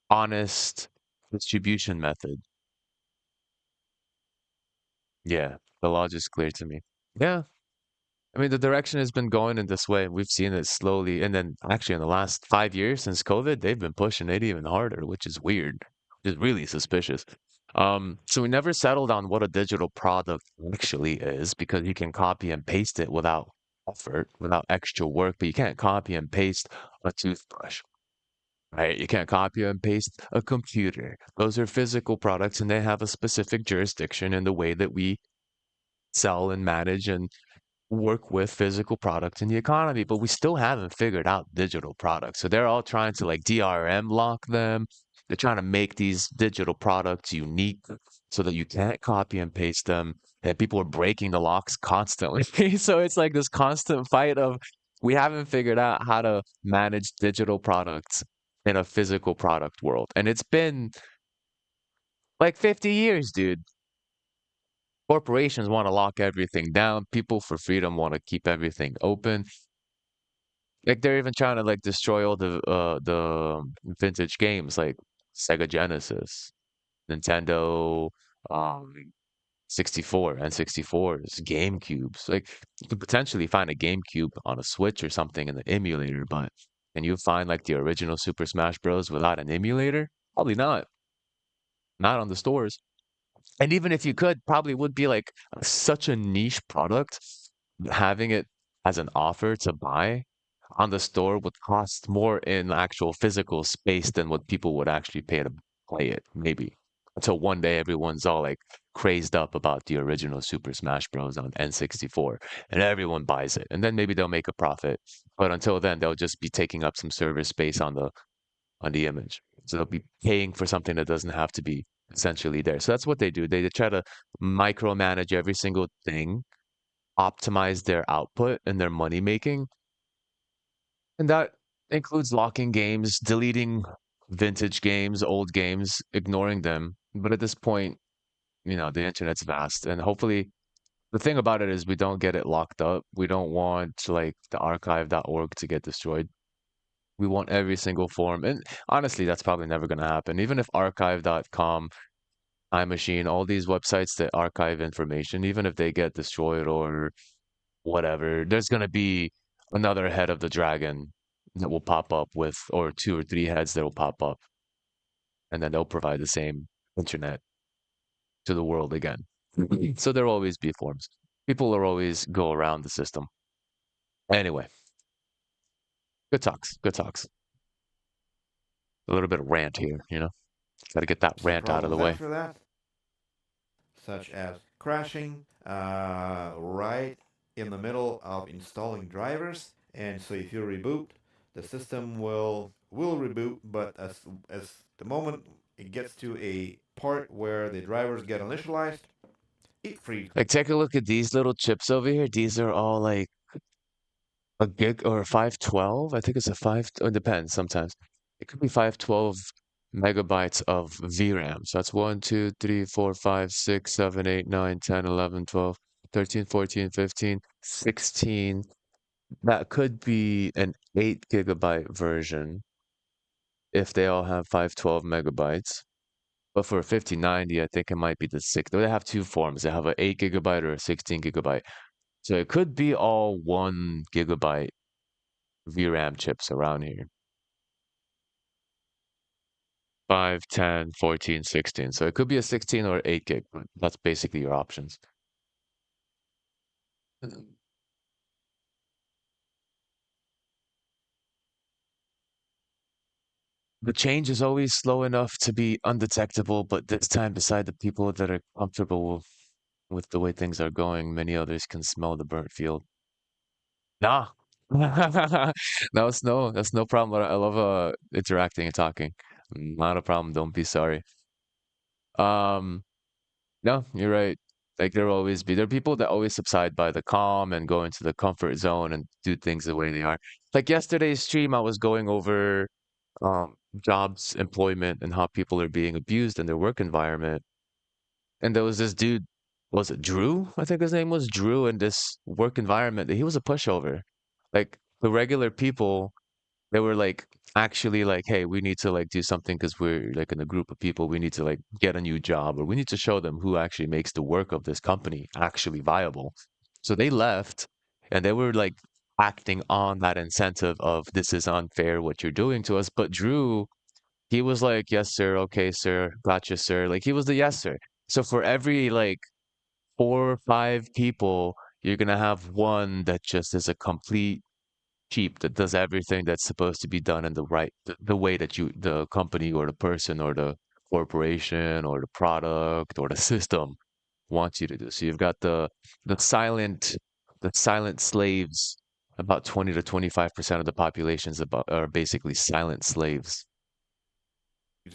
honest distribution method. Yeah, the lodge is clear to me. Yeah, I mean, the direction has been going in this way. We've seen it slowly. And then actually, in the last 5 years since COVID, they've been pushing it even harder, which is weird, which is really suspicious. So we never settled on what a digital product actually is because you can copy and paste it without effort, without extra work, but you can't copy and paste a toothbrush, right? You can't copy and paste a computer. Those are physical products and they have a specific jurisdiction in the way that we sell and manage and work with physical products in the economy, but we still haven't figured out digital products. So they're all trying to like DRM lock them. They're trying to make these digital products unique so that you can't copy and paste them. And people are breaking the locks constantly. So it's like this constant fight of we haven't figured out how to manage digital products in a physical product world. And it's been like 50 years, dude. Corporations want to lock everything down. People for freedom want to keep everything open. Like they're even trying to like destroy all the vintage games like Sega Genesis, Nintendo, um 64, N64s, GameCubes. Like you could potentially find a GameCube on a Switch or something in the emulator, but can you find like the original Super Smash Bros. Without an emulator? Probably not. Not on the stores. And even if you could, probably would be like such a niche product. Having it as an offer to buy on the store would cost more in actual physical space than what people would actually pay to play it, maybe. Until one day everyone's all like crazed up about the original Super Smash Bros. On N64 and everyone buys it. And then maybe they'll make a profit. But until then, they'll just be taking up some server space on the image. So they'll be paying for something that doesn't have to be essentially there. So that's what they do. They try to micromanage every single thing, optimize their output and their money making. And that includes locking games, deleting vintage games, old games, ignoring them. But at this point, the internet's vast. And hopefully, the thing about it is we don't get it locked up. We don't want like the archive.org to get destroyed. We want every single form. And honestly, that's probably never going to happen. Even if archive.com, iMachine, all these websites that archive information, even if they get destroyed or whatever, there's going to be another head of the dragon that will pop up with, or two or three heads that will pop up, and then they'll provide the same internet to the world again. So there'll always be forms. People will always go around the system. Anyway, good talks. Good talks. A little bit of rant here, you know? Got to get that Some rant out of the problems way. after that, such as crashing right in the middle of installing drivers. And so if you reboot, the system will reboot, but as the moment it gets to a part where the drivers get initialized, it freezes. Like, take a look at these little chips over here. These are all like a gig or a 512. I think it's a five, or it depends sometimes. It could be 512 megabytes of VRAM. So that's 1, 2, 3, 4, 5, 6, 7, 8, 9, 10, 11, 12, 13, 14, 15, 16. That could be an 8 gigabyte version if they all have 512 megabytes. But for a 5090, I think it might be the six. They have two forms. They have an 8 gigabyte or a 16 gigabyte. So it could be all 1 gigabyte VRAM chips around here. 5, 10, 14, 16. So it could be a 16 or 8 gig, but that's basically your options. The change is always slow enough to be undetectable, but this time, beside the people that are comfortable with the way things are going, many others can smell the burnt field. Nah. No, that's no problem. I love interacting and talking. Not a problem. Don't be sorry. Um, no, you're right. Like there'll always be there are people that always subside by the calm and go into the comfort zone and do things the way they are. Like yesterday's stream, I was going over jobs, employment, and how people are being abused in their work environment. And there was this dude, was it Drew? I think his name was Drew in this work environment. He was a pushover. Like the regular people, they were like actually like, hey, we need to like do something because we're like in a group of people. We need to like get a new job, or we need to show them who actually makes the work of this company actually viable. So they left and they were like acting on that incentive of this is unfair what you're doing to us. But Drew, he was like, yes, sir. Okay, sir. Gotcha, sir. Like he was the yes, sir. So for every like four or five people, you're gonna have one that just is a complete cheap that does everything that's supposed to be done in the right the way that you the company or the person or the corporation or the product or the system wants you to do. So you've got the silent the silent slaves. About 20 to 25% of the populations about are basically silent slaves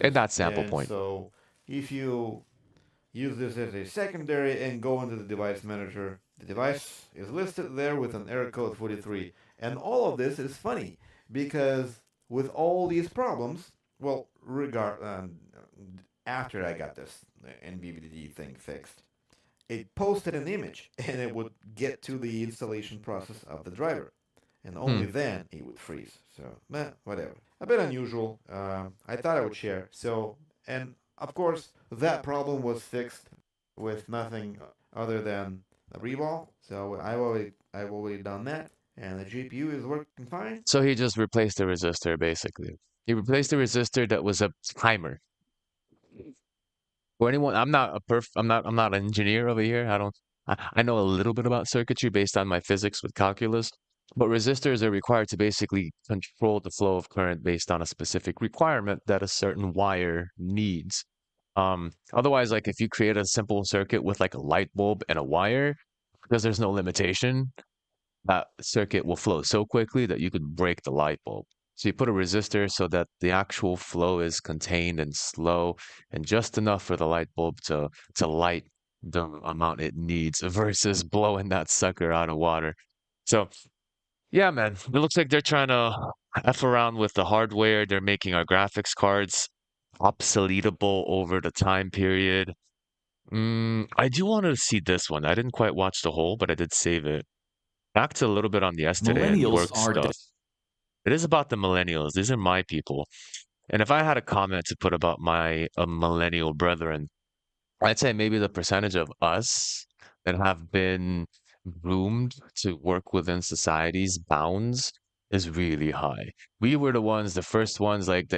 in that sample And point. so if you use this as a secondary and go into the device manager, the device is listed there with an error code 43. And all of this is funny because with all these problems, well, after I got this NVDD thing fixed, it posted an image and it would get to the installation process of the driver. And only Hmm. then it would freeze. So, whatever. A bit unusual. I thought I would share. So, and of course, that problem was fixed with nothing other than a reball. So I've already done that, and the GPU is working fine. So he just replaced the resistor basically. He replaced the resistor that was a timer. For anyone, I'm not an engineer over here. I know a little bit about circuitry based on my physics with calculus, but resistors are required to basically control the flow of current based on a specific requirement that a certain wire needs. Otherwise, like if you create a simple circuit with like a light bulb and a wire, because there's no limitation, that circuit will flow so quickly that you could break the light bulb. So you put a resistor so that the actual flow is contained and slow and just enough for the light bulb to light the amount it needs versus blowing that sucker out of water. So yeah, man, it looks like they're trying to F around with the hardware. They're making our graphics cards obsoletable over the time period. I do want to see this one. I didn't quite watch the whole, but I did save it. Back to a little bit on the yesterday and Millennials work are stuff. It is about the millennials. These are my people. And if I had a comment to put about my millennial brethren, I'd say maybe the percentage of us that have been groomed to work within society's bounds is really high. We were the ones, the first ones, like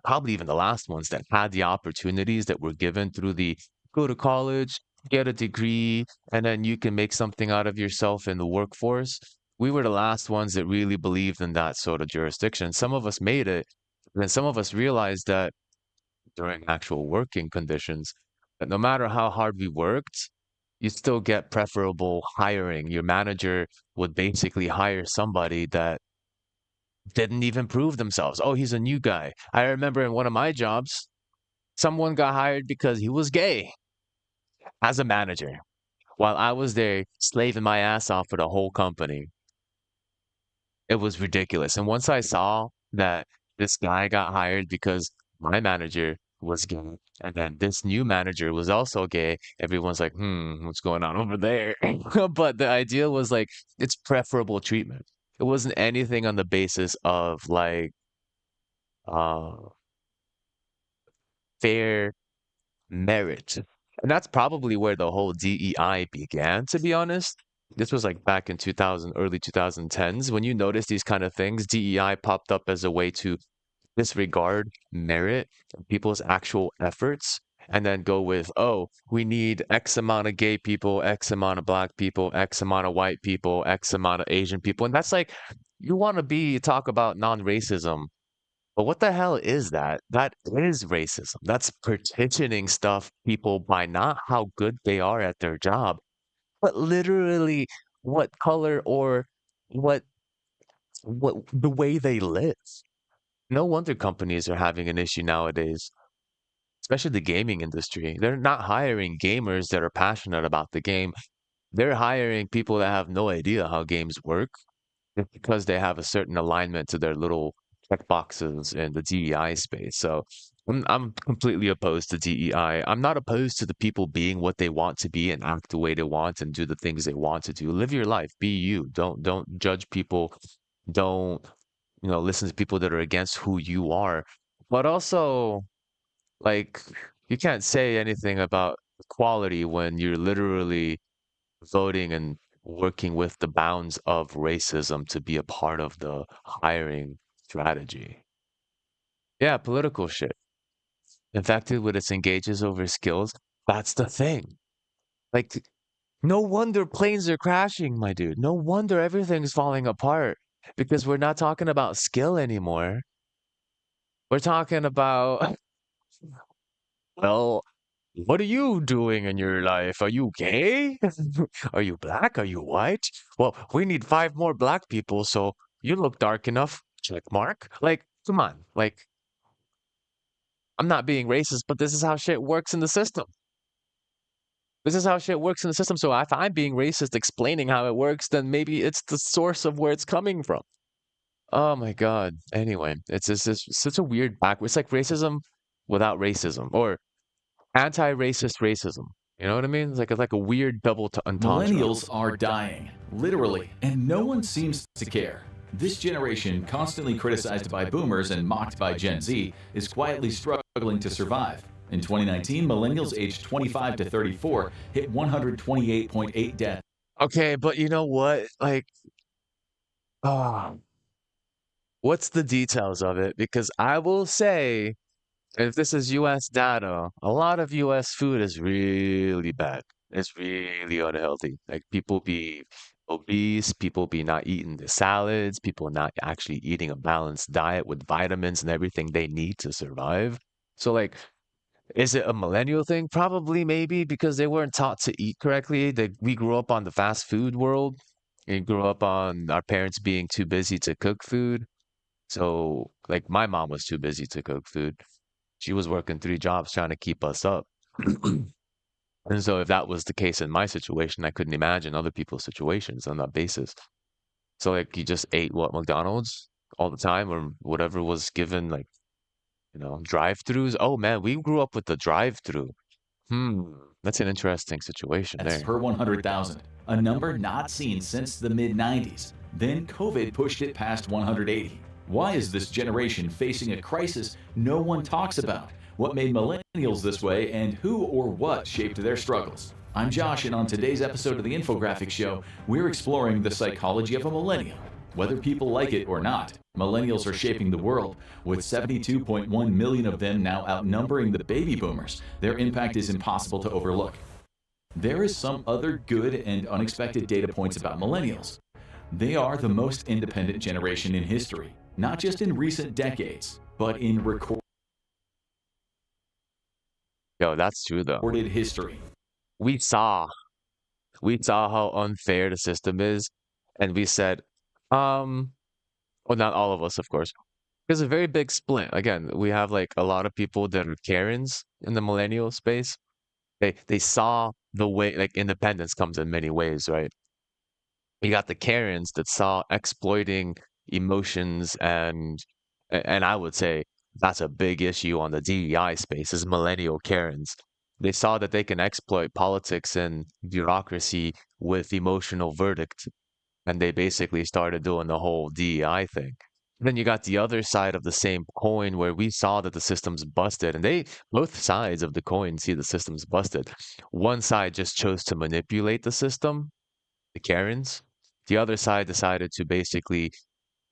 probably even the last ones that had the opportunities that were given through the go to college, get a degree, and then you can make something out of yourself in the workforce. We were the last ones that really believed in that sort of jurisdiction. Some of us made it, and then some of us realized that during actual working conditions, that no matter how hard we worked, you still get preferable hiring. Your manager would basically hire somebody that didn't even prove themselves. Oh, he's a new guy. I remember in one of my jobs, someone got hired because he was gay as a manager while I was there slaving my ass off for the whole company. It was ridiculous. And once I saw that this guy got hired because my manager was gay, and then this new manager was also gay, everyone's like, what's going on over there? But the idea was like, it's preferable treatment. It wasn't anything on the basis of like uh fair merit. And that's probably where the whole DEI began, to be honest. This was like back in 2000, early 2010s. When you notice these kind of things, DEI popped up as a way to disregard merit and people's actual efforts and then go with, oh, we need X amount of gay people, X amount of black people, X amount of white people, X amount of Asian people. And that's like, you want to talk about non-racism, but what the hell is that? That is racism. That's partitioning stuff people by not how good they are at their job, but literally what color or what what the way they live. No wonder companies are having an issue nowadays, especially the gaming industry. They're not hiring gamers that are passionate about the game. They're hiring people that have no idea how games work just because they have a certain alignment to their little checkboxes in the DEI space. So I'm completely opposed to DEI. I'm not opposed to the people being what they want to be and act the way they want and do the things they want to do. Live your life, be you. Don't judge people. Don't, listen to people that are against who you are. But also, like, you can't say anything about equality when you're literally voting and working with the bounds of racism to be a part of the hiring strategy. Yeah, political shit. Infected with its engages over skills. That's the thing. Like, no wonder planes are crashing, my dude. No wonder everything's falling apart because we're not talking about skill anymore. We're talking about, well, what are you doing in your life? Are you gay? Are you black? Are you white? Well, we need five more black people, so you look dark enough. Check mark. Like, come on. Like, I'm not being racist, but this is how shit works in the system. This is how shit works in the system. So if I'm being racist explaining how it works, then maybe it's the source of where it's coming from. Oh my God. Anyway, it's just such a weird backwards. It's like racism without racism, or anti-racist racism. You know what I mean? It's like a weird double entendre. Millennials are dying, literally, and no one seems to care. This generation, constantly criticized by boomers and mocked by Gen Z, is quietly struggling to survive. In 2019, millennials aged 25 to 34 hit 128.8 deaths. Okay, but you know what? Like, ah, what's the details of it? Because I will say, if this is US data, a lot of US food is really bad. It's really unhealthy. Like people be obese, people be not eating the salads, people not actually eating a balanced diet with vitamins and everything they need to survive. So like, is it a millennial thing? Probably, maybe because they weren't taught to eat correctly. We grew up on the fast food world. We grew up on our parents being too busy to cook food. So, like, my mom was too busy to cook food. She was working three jobs trying to keep us up. And so, if that was the case in my situation, I couldn't imagine other people's situations on that basis. So, like, you just ate what, McDonald's all the time or whatever was given, like, drive-throughs. Oh man, we grew up with the drive-through. That's an interesting situation there. Per 100,000, a number not seen since the mid-90s. Then COVID pushed it past 180. Why is this generation facing a crisis no one talks about? What made millennials this way, and who or what shaped their struggles? I'm Josh, and on today's episode of the Infographics Show, we're exploring the psychology of a millennial. Whether people like it or not, millennials are shaping the world. With 72.1 million of them now outnumbering the baby boomers, their impact is impossible to overlook. There is some other good and unexpected data points about millennials. They are the most independent generation in history, not just in recent decades, but in Yo, that's true though. recorded history. We saw how unfair the system is, and we said, well, not all of us, of course. There's a very big split. Again, we have like a lot of people that are Karens in the millennial space. They saw the way like independence comes in many ways, right? You got the Karens that saw exploiting emotions and I would say that's a big issue on the DEI space is millennial Karens. They saw that they can exploit politics and bureaucracy with emotional verdict, and they basically started doing the whole DEI thing. Then you got the other side of the same coin where we saw that the system's busted, and they both sides of the coin see the system's busted. One side just chose to manipulate the system, the Karens. The other side decided to basically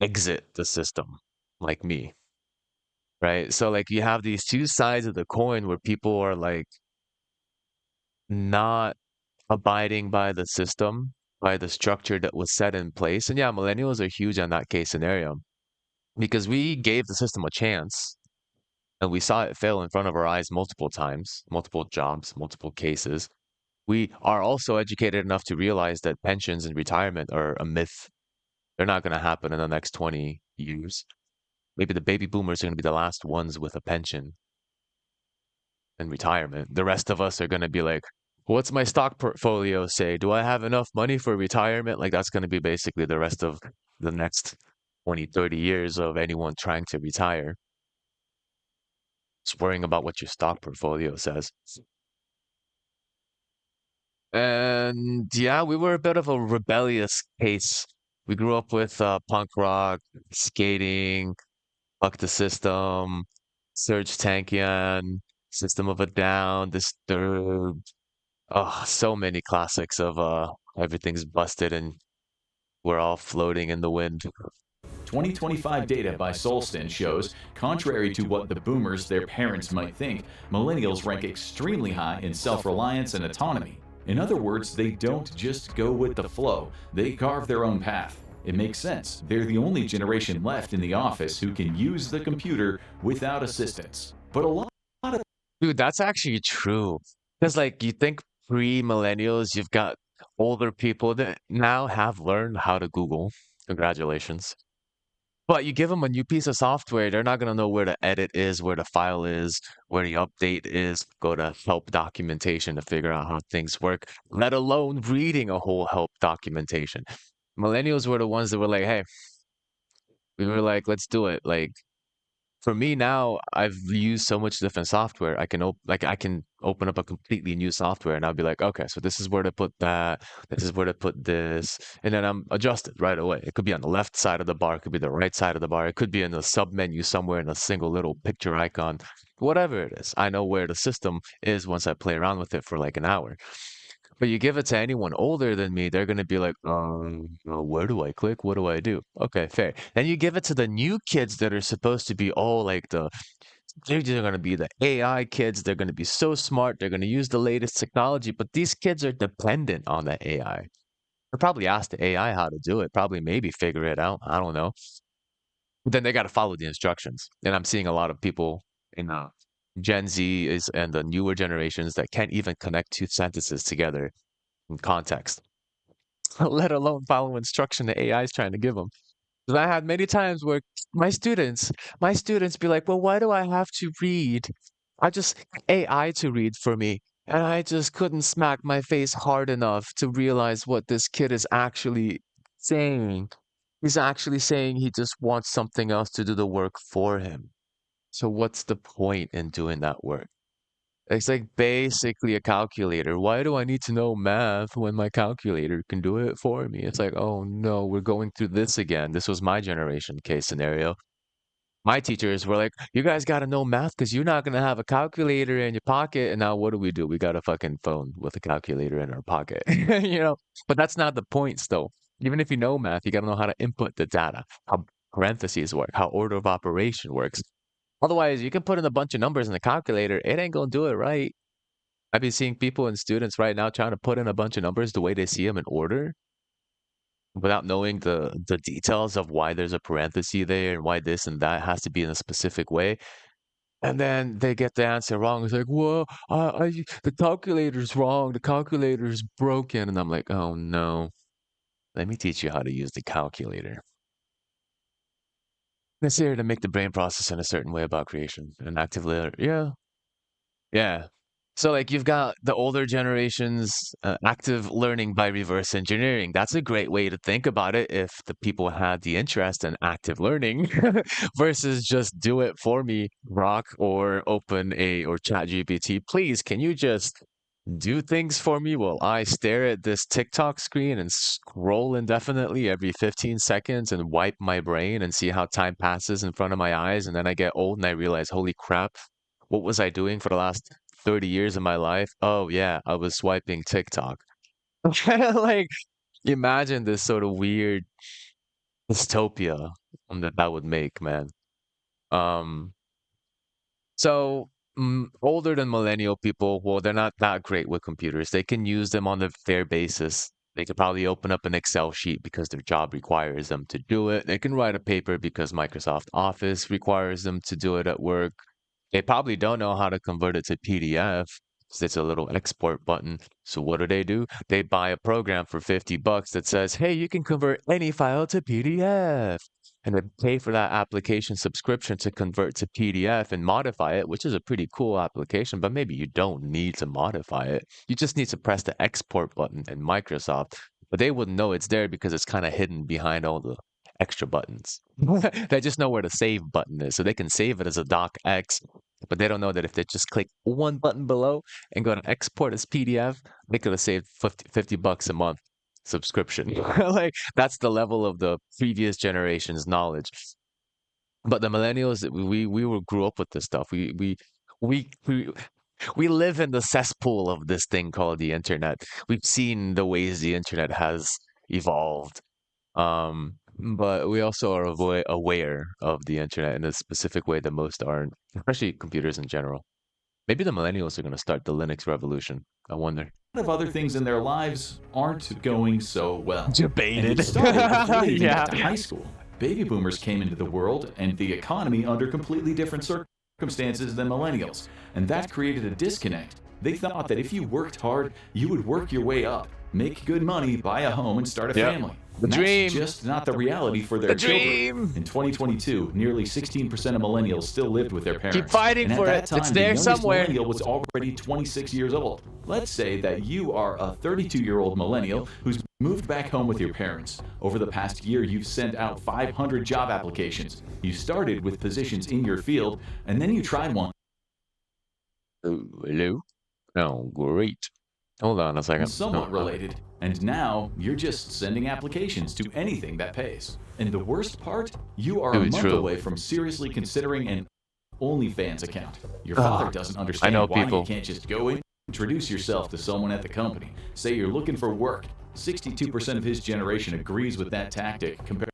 exit the system, like me, right? So like you have these two sides of the coin where people are like not abiding by the system, by the structure that was set in place. And yeah, millennials are huge on that case scenario because we gave the system a chance and we saw it fail in front of our eyes multiple times, multiple jobs, multiple cases. We are also educated enough to realize that pensions and retirement are a myth. They're not going to happen in the next 20 years. Maybe the baby boomers are going to be the last ones with a pension and retirement. The rest of us are going to be like, what's my stock portfolio say? Do I have enough money for retirement? Like that's going to be basically the rest of the next 20, 30 years of anyone trying to retire. Just worrying about what your stock portfolio says. And yeah, we were a bit of a rebellious case. We grew up with punk rock, skating, Fuck the System, Serge Tankian, System of a Down, Disturbed. Oh, so many classics of everything's busted and we're all floating in the wind. 2025 data by Solstin shows, contrary to what the boomers, their parents, might think, millennials rank extremely high in self-reliance and autonomy. In other words, they don't just go with the flow, they carve their own path. It makes sense. They're the only generation left in the office who can use the computer without assistance. But a lot of Dude, that's actually true. Because like you think pre-millennials, you've got older people that now have learned how to Google. Congratulations. But you give them a new piece of software, they're not going to know where the edit is, where the file is, where the update is, go to help documentation to figure out how things work, let alone reading a whole help documentation. Millennials were the ones that were like, hey, we were like, let's do it. Like, for me now, I've used so much different software. I can open up a completely new software and I'll be like, okay, so this is where to put that, this is where to put this, and then I'm adjusted right away. It could be on the left side of the bar, it could be the right side of the bar, it could be in the sub menu somewhere in a single little picture icon, whatever it is. I know where the system is once I play around with it for like an hour. But you give it to anyone older than me, they're gonna be like, where do I click? What do I do? Okay, fair. Then you give it to the new kids that are supposed to be all like they're gonna be the AI kids. They're gonna be so smart. They're gonna use the latest technology. But these kids are dependent on the AI. They'll probably ask the AI how to do it. Probably maybe figure it out. I don't know. But then they got to follow the instructions. And I'm seeing a lot of people in Gen Z is and the newer generations that can't even connect two sentences together in context, let alone follow instruction the AI is trying to give them. 'Cause I had many times where my students be like, well, why do I have to read? I just AI to read for me. And I just couldn't smack my face hard enough to realize what this kid is actually saying. He's actually saying he just wants something else to do the work for him. So what's the point in doing that work? It's like basically a calculator. Why do I need to know math when my calculator can do it for me? It's like, oh no, we're going through this again. This was my generation case scenario. My teachers were like, you guys got to know math because you're not going to have a calculator in your pocket. And now what do? We got a fucking phone with a calculator in our pocket, you know? But that's not the point still. Even if you know math, you got to know how to input the data, how parentheses work, how order of operation works. Otherwise, you can put in a bunch of numbers in the calculator. It ain't going to do it right. I've been seeing people and students right now trying to put in a bunch of numbers the way they see them in order without knowing the details of why there's a parenthesis there and why this and that has to be in a specific way. And then they get the answer wrong. It's like, well, the calculator's wrong. The calculator's broken. And I'm like, oh no, let me teach you how to use the calculator. It's here to make the brain process in a certain way about creation and active layer. Yeah. Yeah. So like you've got the older generations active learning by reverse engineering. That's a great way to think about it if the people had the interest in active learning versus just do it for me, Rock or OpenAI or ChatGPT. Please, can you just do things for me while I stare at this TikTok screen and scroll indefinitely every 15 seconds and wipe my brain and see how time passes in front of my eyes? And then I get old and I realize, holy crap, what was I doing for the last 30 years of my life? Oh, yeah, I was swiping TikTok. Like, imagine this sort of weird dystopia that would make, man. Um, so older than millennial people, well, they're not that great with computers. They can use them on a fair basis. They could probably open up an Excel sheet because their job requires them to do it. They can write a paper because Microsoft Office requires them to do it at work. They probably don't know how to convert it to PDF because it's a little export button. So what do? They buy a program for $50 that says, hey, you can convert any file to PDF. And they pay for that application subscription to convert to PDF and modify it, which is a pretty cool application, but maybe you don't need to modify it. You just need to press the export button in Microsoft, but they wouldn't know it's there because it's kind of hidden behind all the extra buttons. They just know where the save button is, so they can save it as a docx, but they don't know that if they just click one button below and go to export as PDF, they could have saved $50 a month subscription. Like that's the level of the previous generation's knowledge. But the millennials, we grew up with this stuff. We we live in the cesspool of this thing called the internet. We've seen the ways the internet has evolved. But we also are aware of the internet in a specific way that most aren't, especially computers in general. Maybe the millennials are going to start the Linux revolution. I wonder. A lot of other things in their lives aren't going so well. Debated. And it started before they even Yeah. got to high school. Baby boomers came into the world and the economy under completely different circumstances than millennials, and that created a disconnect. They thought that if you worked hard, you would work your way up, make good money, buy a home, and start a Yep. family. The And dream. That's just not the reality for their The children. dream. In 2022, nearly 16% of millennials still lived with their parents. Keep fighting and for at it. that time, It's the there youngest somewhere. millennial was already 26 years old. Let's say that you are a 32-year-old millennial who's moved back home with your parents. Over the past year, you've sent out 500 job applications. You started with positions in your field, and then you tried one Oh, hello? Oh, great. Hold on a second. somewhat Oh, related, and now you're just sending applications to anything that pays. And the worst part, you are a Dude, month true. away from seriously considering an OnlyFans account. Your Ah, father doesn't understand know why people. you can't just go in, introduce yourself to someone at the company, say you're looking for work. 62% of his generation agrees with that tactic compared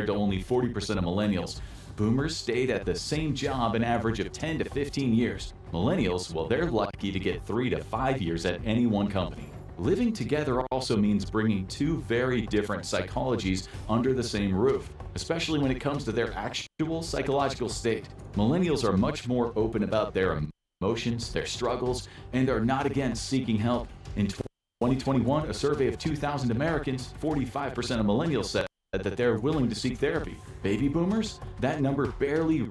to only 40% of millennials. Boomers stayed at the same job an average of 10 to 15 years. Millennials, well, they're lucky to get 3 to 5 years at any one company. Living together also means bringing two very different psychologies under the same roof, especially when it comes to their actual psychological state. Millennials are much more open about their emotions, their struggles, and are not against seeking help. In 2021, a survey of 2,000 Americans, 45% of millennials said that they're willing to seek therapy. Baby boomers, that number barely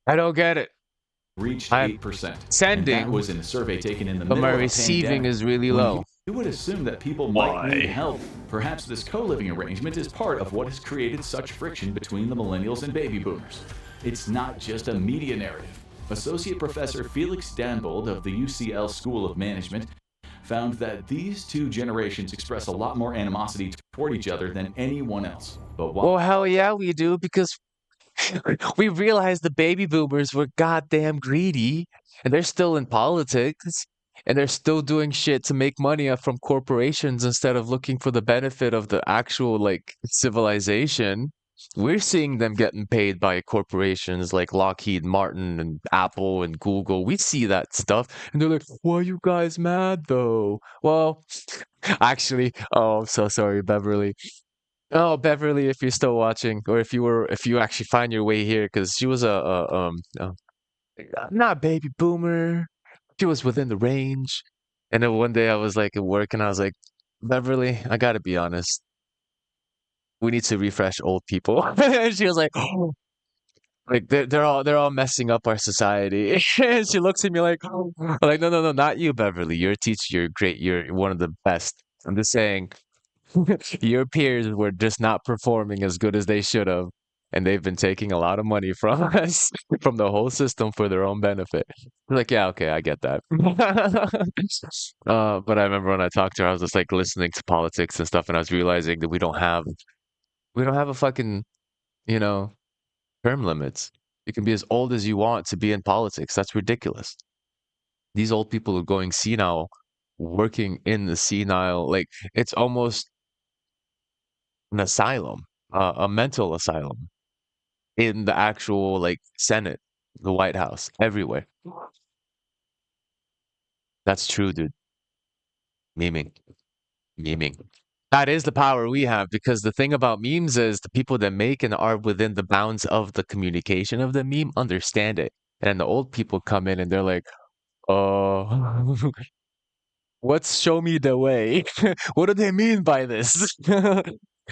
I don't get it. reached I'm 8%. And sending, that was in a survey taken in the but middle my of a receiving pandemic. is really When low. You would assume that people might need help. Perhaps this co-living arrangement is part of what has created such friction between the millennials and baby boomers. It's not just a media narrative. Associate Professor Felix Danbold of the UCL School of Management found that these two generations express a lot more animosity toward each other than anyone else. But Well, hell yeah, we do, because we realized the baby boomers were goddamn greedy, and they're still in politics, and they're still doing shit to make money from corporations instead of looking for the benefit of the actual like civilization. We're seeing them getting paid by corporations like Lockheed Martin and Apple and Google. We see that stuff, and they're like, "Why are you guys mad though?" Well, actually, oh, I'm so sorry, Beverly. Oh, Beverly, if you're still watching, or if you actually find your way here, because she was not a baby boomer. She was within the range. And then one day I was like at work, and I was like, Beverly, I gotta be honest. We need to refresh old people. And she was like, oh, like they're all messing up our society. And she looks at me like, oh. I'm like, no, no, no, not you, Beverly. You're a teacher. You're great. You're one of the best. I'm just saying. Your peers were just not performing as good as they should have, and they've been taking a lot of money from us, from the whole system for their own benefit. Like, yeah, okay, I get that. But I remember when I talked to her, I was just like listening to politics and stuff, and I was realizing that we don't have a fucking, you know, term limits. You can be as old as you want to be in politics. That's ridiculous. These old people are going senile, working in the senile, like it's almost an asylum, a mental asylum in the actual like Senate, the White House, everywhere. That's true, dude. Memeing, memeing. That is the power we have, because the thing about memes is the people that make and are within the bounds of the communication of the meme understand it. And then the old people come in and they're like, oh, what's show me the way? What do they mean by this?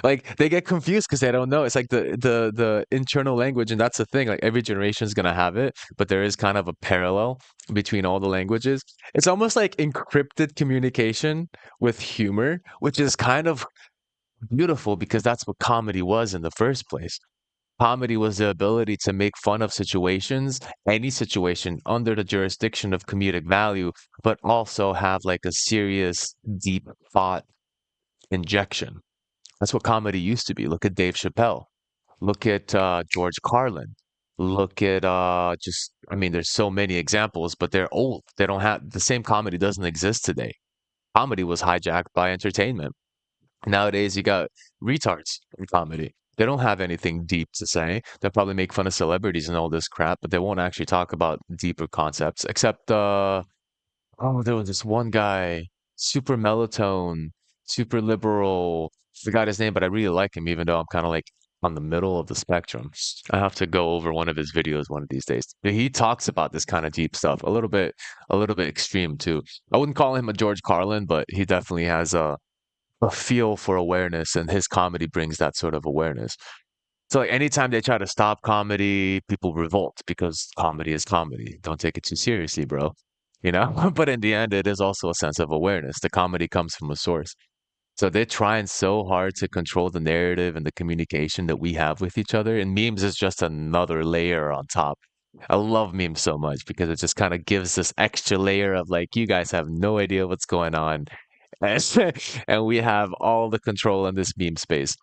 Like they get confused because they don't know. It's like the internal language, and that's the thing. Like every generation is gonna have it, but there is kind of a parallel between all the languages. It's almost like encrypted communication with humor, which is kind of beautiful because that's what comedy was in the first place. Comedy was the ability to make fun of situations, any situation, under the jurisdiction of comedic value, but also have like a serious, deep thought injection. That's what comedy used to be. Look at Dave Chappelle. Look at George Carlin. Look at just, I mean, there's so many examples, but they're old. They don't have the same comedy doesn't exist today. Comedy was hijacked by entertainment. Nowadays, you got retards in comedy. They don't have anything deep to say. They'll probably make fun of celebrities and all this crap, but they won't actually talk about deeper concepts. Except, oh, there was this one guy, super melatonin, super liberal. Forgot his name, but I really like him, even though I'm kind of like on the middle of the spectrum. I have to go over one of his videos one of these days. But he talks about this kind of deep stuff, a little bit extreme too. I wouldn't call him a George Carlin, but he definitely has a feel for awareness, and his comedy brings that sort of awareness. So like anytime they try to stop comedy, people revolt because comedy is comedy. Don't take it too seriously, bro. You know? But in the end, it is also a sense of awareness. The comedy comes from a source. So they're trying so hard to control the narrative and the communication that we have with each other. And memes is just another layer on top. I love memes so much because it just kind of gives this extra layer of like, you guys have no idea what's going on. And we have all the control in this meme space.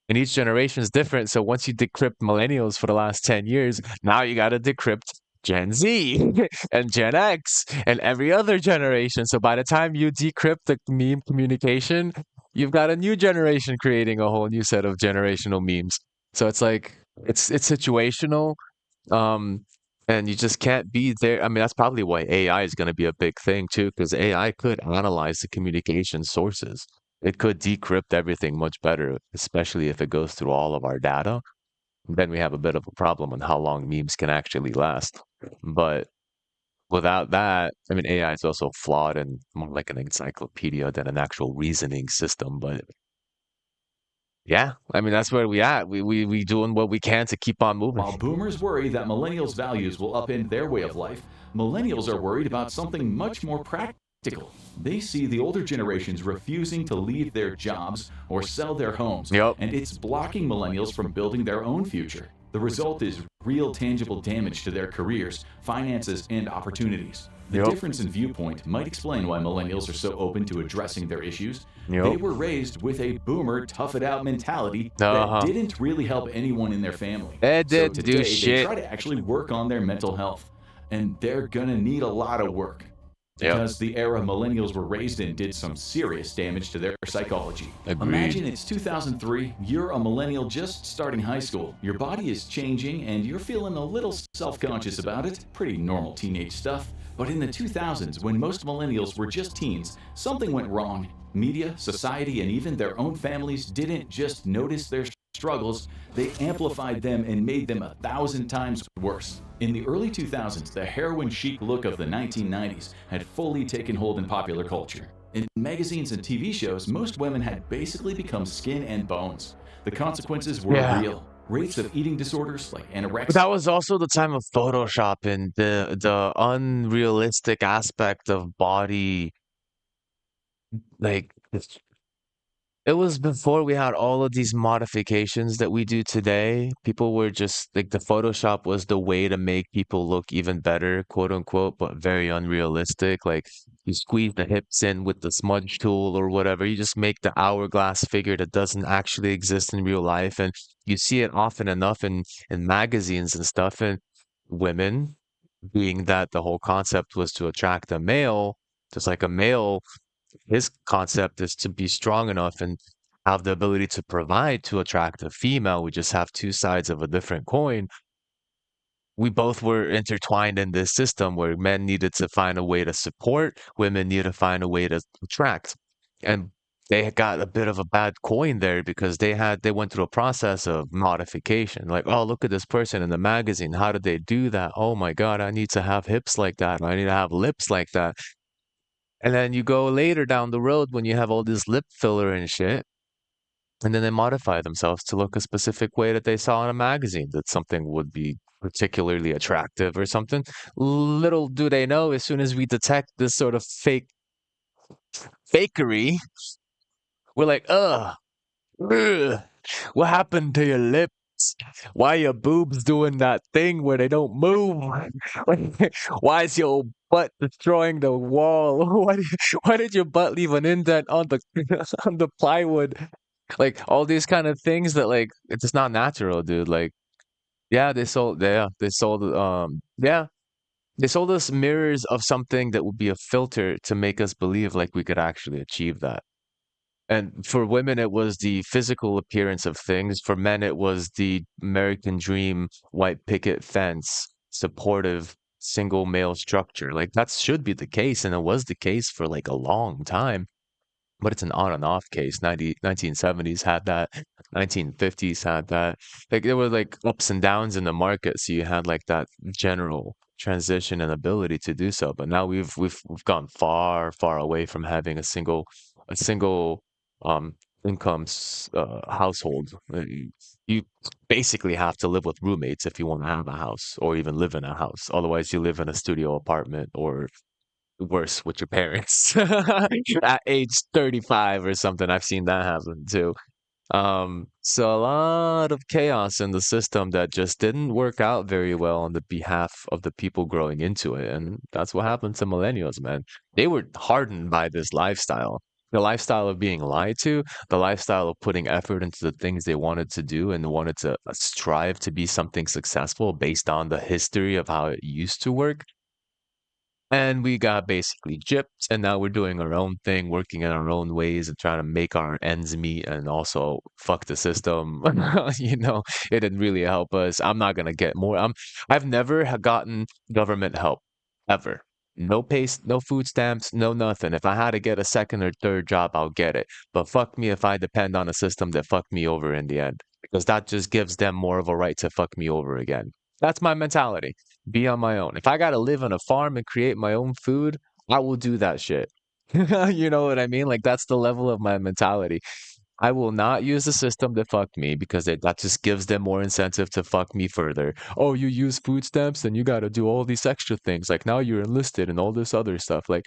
And each generation is different. So once you decrypt millennials for the last 10 years, now you got to decrypt Gen Z and Gen X and every other generation. So by the time you decrypt the meme communication, you've got a new generation creating a whole new set of generational memes. So it's like it's situational. Um, and you just can't be there. I mean, that's probably why AI is going to be a big thing too, because AI could analyze the communication sources. It could decrypt everything much better, especially if it goes through all of our data. Then we have a bit of a problem on how long memes can actually last. But without that, I mean, AI is also flawed and more like an encyclopedia than an actual reasoning system. But yeah, I mean, that's where we at. We doing what we can to keep on moving. While boomers worry that millennials' values will upend their way of life, millennials are worried about something much more practical. They see the older generations refusing to leave their jobs or sell their homes, Yep. and it's blocking millennials from building their own future. The result is real tangible damage to their careers, finances, and opportunities. The Yep. difference in viewpoint might explain why millennials are so open to addressing their issues. They Yep. were raised with a boomer tough it out mentality that Uh-huh. didn't really help anyone in their family. It So didn't do today they shit. try to actually work on their mental health. And they're gonna need a lot of work Yep. because the era millennials were raised in did some serious damage to their psychology. Agreed. Imagine it's 2003, you're a millennial just starting high school. Your body is changing and you're feeling a little self-conscious about it. Pretty normal teenage stuff. But in the 2000s, when most millennials were just teens, something went wrong. Media, society, and even their own families didn't just notice their struggles, they amplified them and made them 1,000 times worse. In the early 2000s, the heroin chic look of the 1990s had fully taken hold in popular culture. In magazines and TV shows, most women had basically become skin and bones. The consequences were real. Rates of eating disorders like But anorexia. that was also the time of Photoshop and the unrealistic aspect of body. Like, it was before we had all of these modifications that we do today. People were just like the Photoshop was the way to make people look even better, quote unquote, but very unrealistic. Like you squeeze the hips in with the smudge tool or whatever. You just make the hourglass figure that doesn't actually exist in real life. And you see it often enough in magazines and stuff. And women, being that the whole concept was to attract a male, just like a male his concept is to be strong enough and have the ability to provide to attract a female. We just have two sides of a different coin. We both were intertwined in this system where men needed to find a way to support, women needed to find a way to attract. And they got a bit of a bad coin there because they went through a process of modification. Like, oh, look at this person in the magazine. How did they do that? Oh my God, I need to have hips like that. I need to have lips like that. And then you go later down the road when you have all this lip filler and shit, and then they modify themselves to look a specific way that they saw in a magazine that something would be particularly attractive or something. Little do they know, as soon as we detect this sort of fakery, we're like, ugh, what happened to your lips? Why your boobs doing that thing where they don't move? Why is your butt destroying the wall? Why did your butt leave an indent on the on the plywood? Like all these kind of things that like it's just not natural, dude. Like they sold us mirrors of something that would be a filter to make us believe like we could actually achieve that. And for women, it was the physical appearance of things. For men, it was the American dream, white picket fence, supportive single male structure. Like that should be the case, and it was the case for like a long time. But it's an on and off case. 1970s had that, 1950s had that. Like there were like ups and downs in the market, so you had like that general transition and ability to do so. But now we've gone far, far away from having a single um household. You basically have to live with roommates if you want to have a house or even live in a house. Otherwise, you live in a studio apartment or worse with your parents at age 35 or something. I've seen that happen too. So a lot of chaos in the system that just didn't work out very well on the behalf of the people growing into it. And that's what happened to millennials, man. They were hardened by this lifestyle. The lifestyle of being lied to, the lifestyle of putting effort into the things they wanted to do and wanted to strive to be something successful based on the history of how it used to work. And we got basically gypped, and now we're doing our own thing, working in our own ways and trying to make our ends meet and also fuck the system. It didn't really help us. I'm not gonna get more. I've never gotten government help ever. No pay, no food stamps, no nothing. If I had to get a second or third job, I'll get it. But fuck me if I depend on a system that fucked me over in the end, because that just gives them more of a right to fuck me over again. That's my mentality. Be on my own. If I gotta live on a farm and create my own food, I will do that shit. You know what I mean? Like that's the level of my mentality. I will not use the system that fucked me because that just gives them more incentive to fuck me further. Oh, you use food stamps, then you gotta do all these extra things. Like now you're enlisted and all this other stuff. Like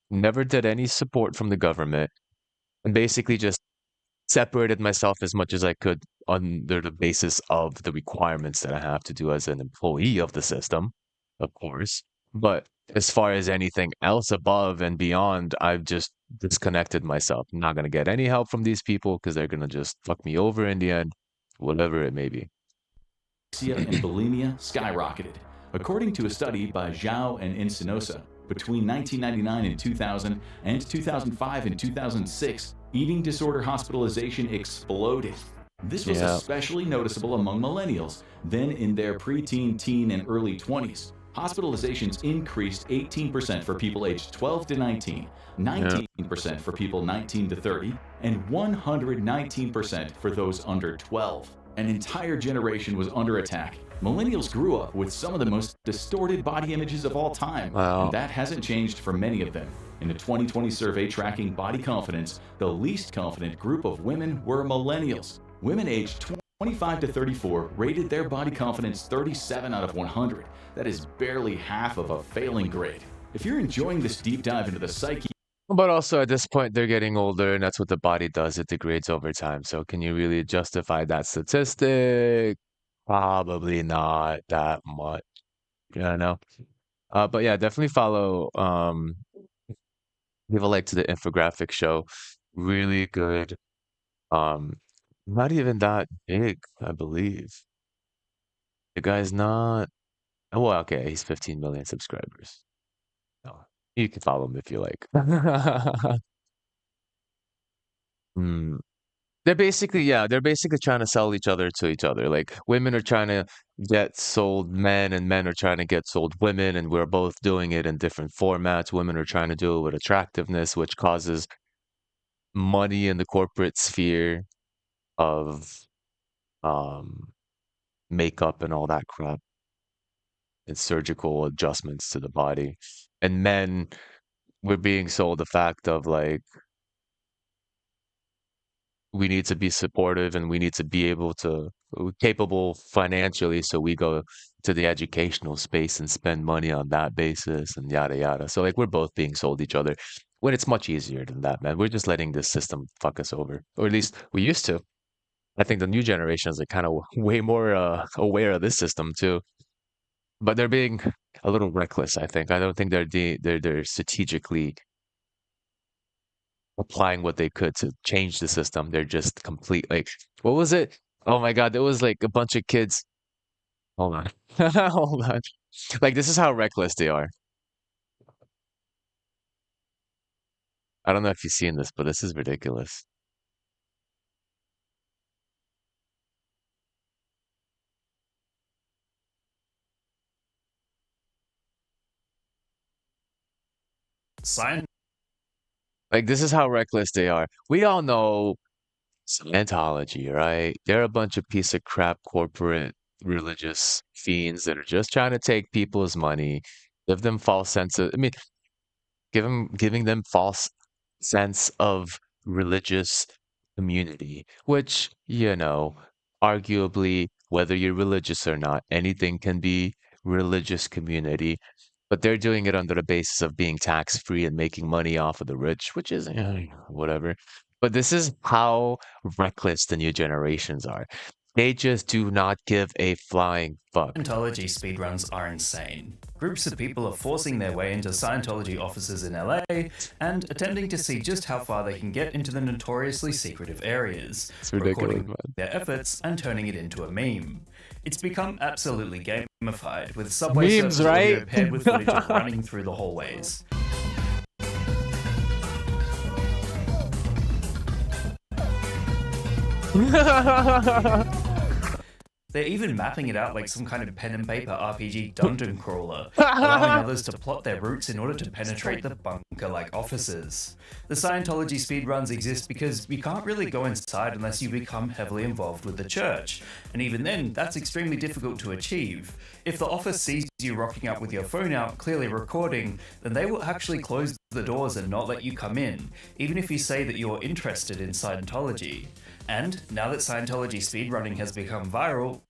never did any support from the government and basically just separated myself as much as I could under the basis of the requirements that I have to do as an employee of the system, of course. But as far as anything else above and beyond, I've just disconnected myself. I'm not going to get any help from these people because they're going to just fuck me over in the end, whatever it may be. And bulimia skyrocketed. According to a study by Zhao and Encinosa, between 1999 and 2000 and 2005 and 2006, eating disorder hospitalization exploded. This was especially noticeable among millennials, then in their preteen, teen, and early 20s. Hospitalizations increased 18% for people aged 12 to 19, 19% for people 19 to 30, and 119% for those under 12. An entire generation was under attack. Millennials grew up with some of the most distorted body images of all time, and that hasn't changed for many of them. In a 2020 survey tracking body confidence, the least confident group of women were millennials. Women aged 25 to 34 rated their body confidence 37 out of 100. That is barely half of a failing grade. If you're enjoying this deep dive into the psyche, but also at this point, they're getting older, and that's what the body does. It degrades over time. So can you really justify that statistic? Probably not that much, you know? But yeah, definitely follow, give a like to the infographic show. Really good. Not even that big, I believe. The guy's not, oh, well, okay, he's 15 million subscribers. No, you can follow him if you like. Hmm. They're basically trying to sell each other to each other. Like women are trying to get sold men and men are trying to get sold women, and we're both doing it in different formats. Women are trying to do it with attractiveness, which causes money in the corporate sphere of um makeup and all that crap and surgical adjustments to the body. And men, we're being sold the fact of like we need to be supportive and we need to be able to capable financially, so we go to the educational space and spend money on that basis and yada yada. So like we're both being sold each other when it's much easier than that, man. We're just letting this system fuck us over, or at least we used to. I think the new generations are kind of way more aware of this system too, but they're being a little reckless. I think I don't think they're strategically applying what they could to change the system. They're just complete like what was it? Oh my God, there was like a bunch of kids. Hold on. Hold on. Like this is how reckless they are. I don't know if you've seen this, but this is ridiculous. Like this is how reckless they are. We all know Scientology, right? They're a bunch of piece of crap corporate religious fiends that are just trying to take people's money, give them false sense of, I mean, giving them false sense of religious community, which, you know, arguably, whether you're religious or not, anything can be religious community, but they're doing it under the basis of being tax-free and making money off of the rich, which is whatever. But this is how reckless the new generations are. They just do not give a flying fuck. Scientology speedruns are insane. Groups of people are forcing their way into Scientology offices in LA and attempting to see just how far they can get into the notoriously secretive areas, recording their efforts and turning it into a meme. It's become absolutely gamified, with subway memes, surfers right? audio paired with footage of running through the hallways. They're even mapping it out like some kind of pen and paper RPG dungeon crawler, allowing others to plot their routes in order to penetrate the bunker-like offices. The Scientology speedruns exist because you can't really go inside unless you become heavily involved with the church, and even then, that's extremely difficult to achieve. If the office sees you rocking up with your phone out, clearly recording, then they will actually close the doors and not let you come in, even if you say that you're interested in Scientology. And now that Scientology speedrunning has become viral,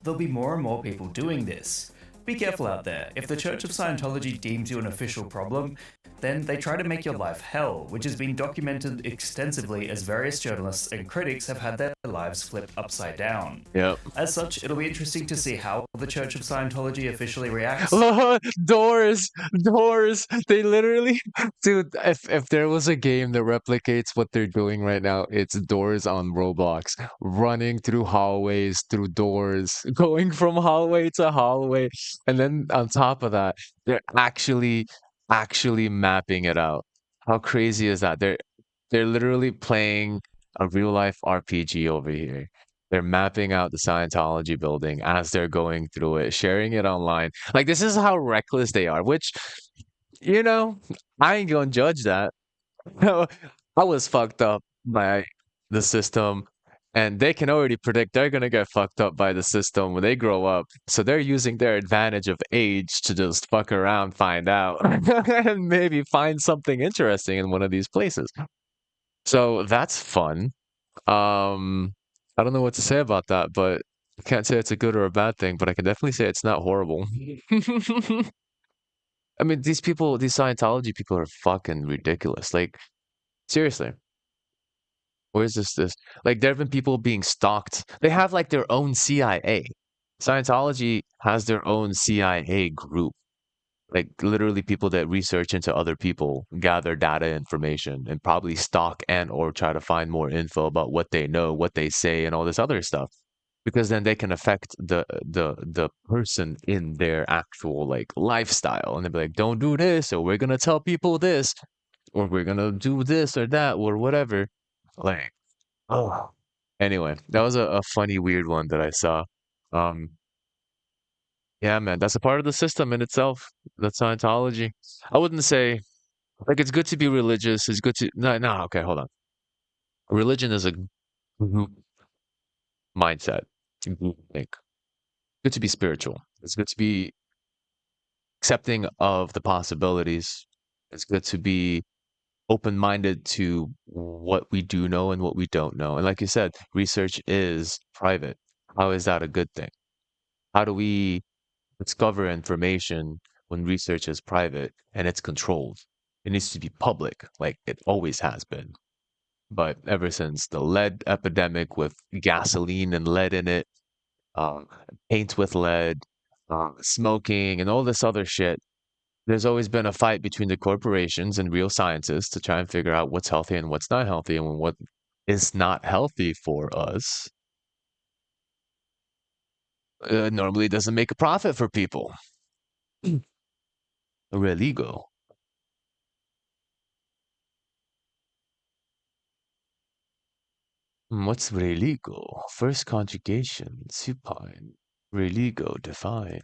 there'll be more and more people doing this. Be careful out there. If the Church of Scientology deems you an official problem, then they try to make your life hell, which has been documented extensively as various journalists and critics have had their lives flipped upside down. Yep. As such, it'll be interesting to see how the Church of Scientology officially reacts. Doors. They literally, dude. If there was a game that replicates what they're doing right now, it's Doors on Roblox. Running through hallways, through doors, going from hallway to hallway, and then on top of that, they're actually mapping it out. How crazy is that? They're literally playing a real life RPG over here. They're mapping out the Scientology building as they're going through it, sharing it online. Like, this is how reckless they are, which, you know, I ain't gonna judge that. I was fucked up by the system, and they can already predict they're gonna get fucked up by the system when they grow up. So they're using their advantage of age to just fuck around, find out, and maybe find something interesting in one of these places. So that's fun. I don't know what to say about that, but I can't say it's a good or a bad thing, but I can definitely say it's not horrible. I mean, these people, these Scientology people are fucking ridiculous. Like, seriously, where's this? Like, there have been people being stalked. They have like their own CIA. Scientology has their own CIA group. Like, literally people that research into other people, gather data information, and probably stalk and or try to find more info about what they know, what they say, and all this other stuff. Because then they can affect the person in their actual like lifestyle. And they'll be like, don't do this, or we're gonna tell people this, or we're gonna do this or that, or whatever. Like, oh. Anyway, that was a funny, weird one that I saw. Um, yeah, man, that's a part of the system in itself. That's Scientology. I wouldn't say like it's good to be religious. It's good to no. Okay, hold on. Religion is a group mindset. It's a group think. Good to be spiritual. It's good to be accepting of the possibilities. It's good to be open-minded to what we do know and what we don't know. And like you said, research is private. How is that a good thing? How do we discover information when research is private and it's controlled? It needs to be public, like it always has been. But ever since the lead epidemic with gasoline and lead in it, uh, paint with lead, smoking, and all this other shit, there's always been a fight between the corporations and real scientists to try and figure out what's healthy and what's not healthy, and what is not healthy for us normally doesn't make a profit for people. Religo. What's religo? First conjugation, supine. Religo, define.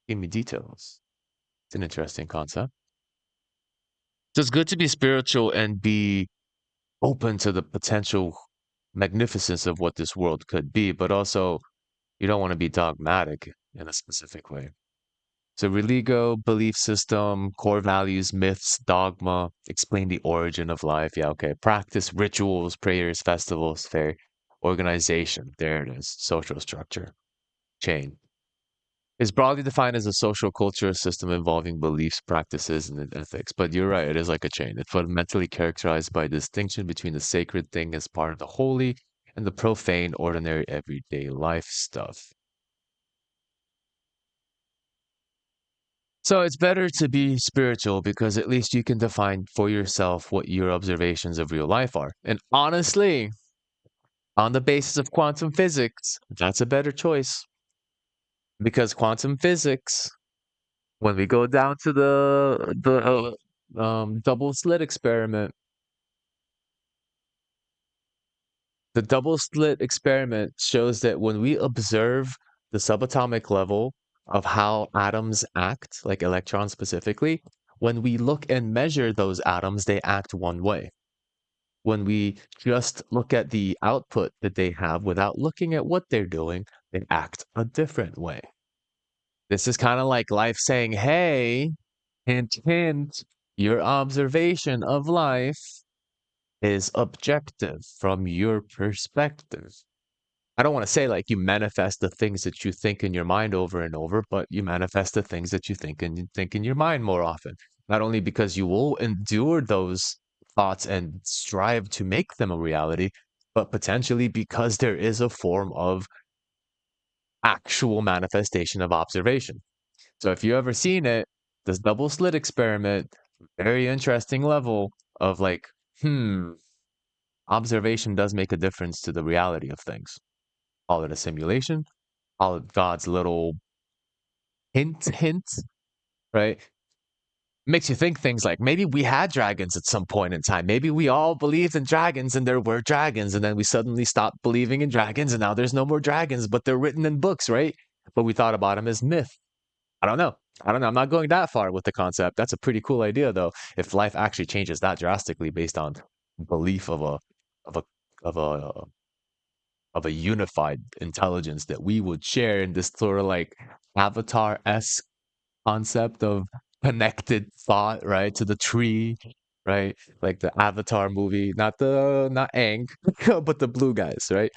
Give me details. It's an interesting concept. So it's good to be spiritual and be open to the potential magnificence of what this world could be, but also you don't want to be dogmatic in a specific way. So religo, belief system, core values, myths, dogma, explain the origin of life. Yeah, okay. Practice, rituals, prayers, festivals, fair, organization. There it is. Social structure. Chain. Is broadly defined as a social culture system involving beliefs, practices, and ethics. But you're right, it is like a chain. It's fundamentally characterized by distinction between the sacred thing as part of the holy and the profane, ordinary, everyday life stuff. So it's better to be spiritual because at least you can define for yourself what your observations of real life are. And honestly, on the basis of quantum physics, that's a better choice. Because quantum physics, when we go down to the double slit experiment, the double slit experiment shows that when we observe the subatomic level of how atoms act, like electrons specifically, when we look and measure those atoms, they act one way. When we just look at the output that they have without looking at what they're doing, they act a different way. This is kind of like life saying, hey, hint, hint, your observation of life is objective from your perspective. I don't want to say like you manifest the things that you think in your mind over and over, but you manifest the things that you think in your mind more often. Not only because you will endure those thoughts and strive to make them a reality, but potentially because there is a form of actual manifestation of observation. So if you ever seen it, this double slit experiment, very interesting level of like, observation does make a difference to the reality of things. Call it a simulation, call it God's little hint, right? Makes you think things like maybe we had dragons at some point in time. Maybe we all believed in dragons and there were dragons, and then we suddenly stopped believing in dragons and now there's no more dragons, but they're written in books, right? But we thought about them as myth. I don't know. I'm not going that far with the concept. That's a pretty cool idea, though. If life actually changes that drastically based on belief of a of a of a unified intelligence that we would share in this sort of like avatar-esque concept of connected thought, right, to the tree, right? Like the Avatar movie, not Aang, but the blue guys, right?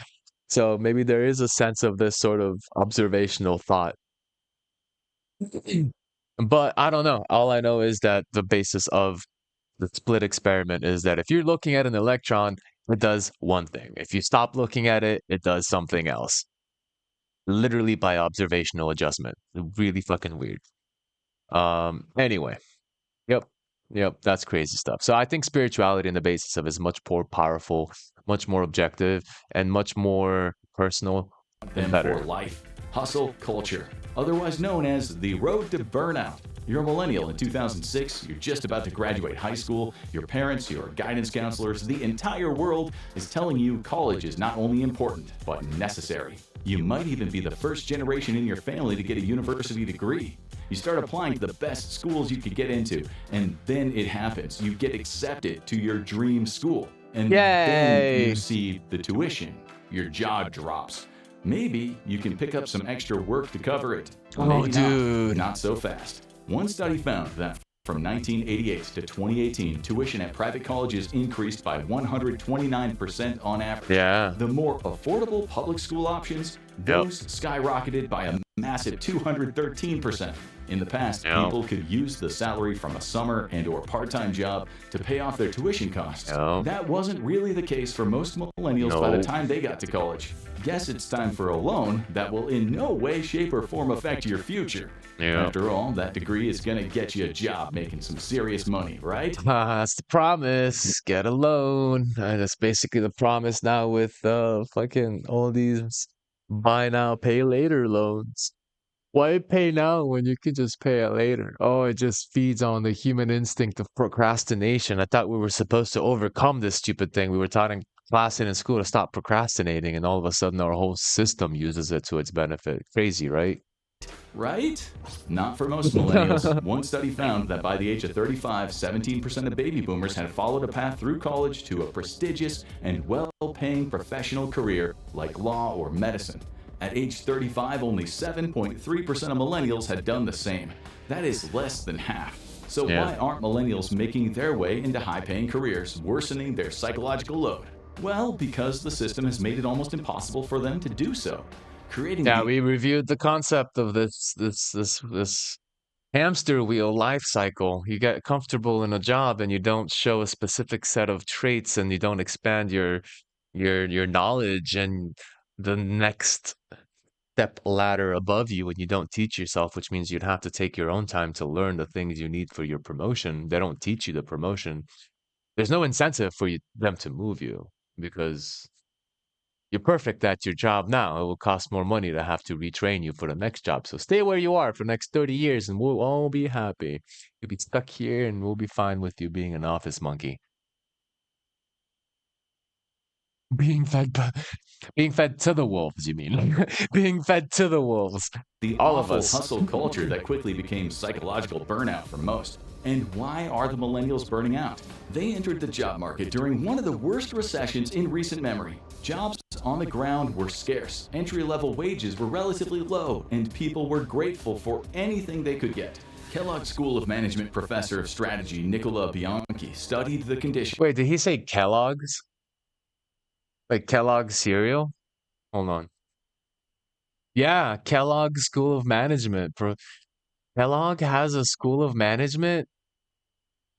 So maybe there is a sense of this sort of observational thought. But I don't know. All I know is that the basis of the split experiment is that if you're looking at an electron, it does one thing. If you stop looking at it, it does something else. Literally by observational adjustment. Really fucking weird. Anyway. Yep, that's crazy stuff. So I think spirituality in the basis of is much more powerful, much more objective, and much more personal and Then for better. life, hustle culture, otherwise known as the road to burnout. You're a millennial in 2006, you're just about to graduate high school, your parents, your guidance counselors, the entire world is telling you college is not only important, but necessary. You might even be the first generation in your family to get a university degree. You start applying to the best schools you could get into, and then it happens. You get accepted to your dream school, and then Yay! you see the tuition. Your jaw drops. Maybe you can pick up some extra work to cover it. Oh, Maybe dude. not so fast. One study found that from 1988 to 2018, tuition at private colleges increased by 129% on average. Yeah. The more affordable public school options, those skyrocketed by a massive 213%. In the past, Yep. people could use the salary from a summer and/or part-time job to pay off their tuition costs. Yep. That wasn't really the case for most millennials by the Nope. time they got to college. Guess it's time for a loan that will in no way, shape, or form affect your future. Yeah. After all, that degree is gonna get you a job making some serious money, right? That's the promise. Get a loan. And that's basically the promise now with fucking all these buy now, pay later loans. Why pay now when you could just pay it later? Oh, it just feeds on the human instinct of procrastination. I thought we were supposed to overcome this stupid thing. We were taught in class and in school to stop procrastinating, and all of a sudden our whole system uses it to its benefit. Crazy, right? Right? Not for most millennials. One study found that by the age of 35, 17% of baby boomers had followed a path through college to a prestigious and well-paying professional career like law or medicine. At age 35, only 7.3% of millennials had done the same. That is less than half. So Yeah. why aren't millennials making their way into high-paying careers, worsening their psychological load? Well, because the system has made it almost impossible for them to do so. Creating Yeah, the we reviewed the concept of this hamster wheel life cycle. You get comfortable in a job and you don't show a specific set of traits and you don't expand your knowledge and the next step ladder above you, and you don't teach yourself, which means you'd have to take your own time to learn the things you need for your promotion. They don't teach you the promotion. There's no incentive for them to move you because you're perfect at your job now. It will cost more money to have to retrain you for the next job. So stay where you are for the next 30 years and we'll all be happy. You'll be stuck here and we'll be fine with you being an office monkey. Being fed, being fed to the wolves, you mean? Being fed to the wolves. The All of awful us. hustle culture that quickly became psychological burnout for most. And why are the millennials burning out? They entered the job market during one of the worst recessions in recent memory. Jobs on the ground were scarce, entry-level wages were relatively low, and people were grateful for anything they could get. Kellogg School of Management professor of strategy Nicola Bianchi studied the conditions Wait, did he say Kellogg's? Like Kellogg's cereal? Hold on. Yeah, Kellogg School of Management. Kellogg has a School of Management?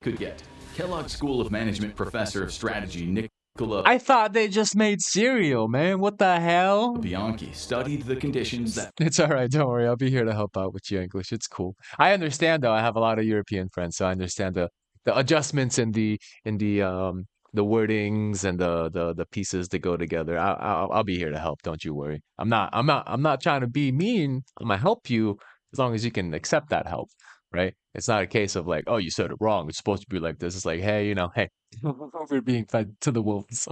Could get. Kellogg School of Management professor of strategy Nicola I thought they just made cereal, man. What the hell? Bianchi studied the conditions that It's all right. Don't worry. I'll be here to help out with your English. It's cool. I understand though. I have a lot of European friends, so I understand the adjustments in the wordings and the pieces that go together. I'll be here to help. Don't you worry. I'm not trying to be mean. I'm gonna help you as long as you can accept that help, right? It's not a case of like, oh, you said it wrong. It's supposed to be like this. It's like, hey, hey, we're being fed to the wolves.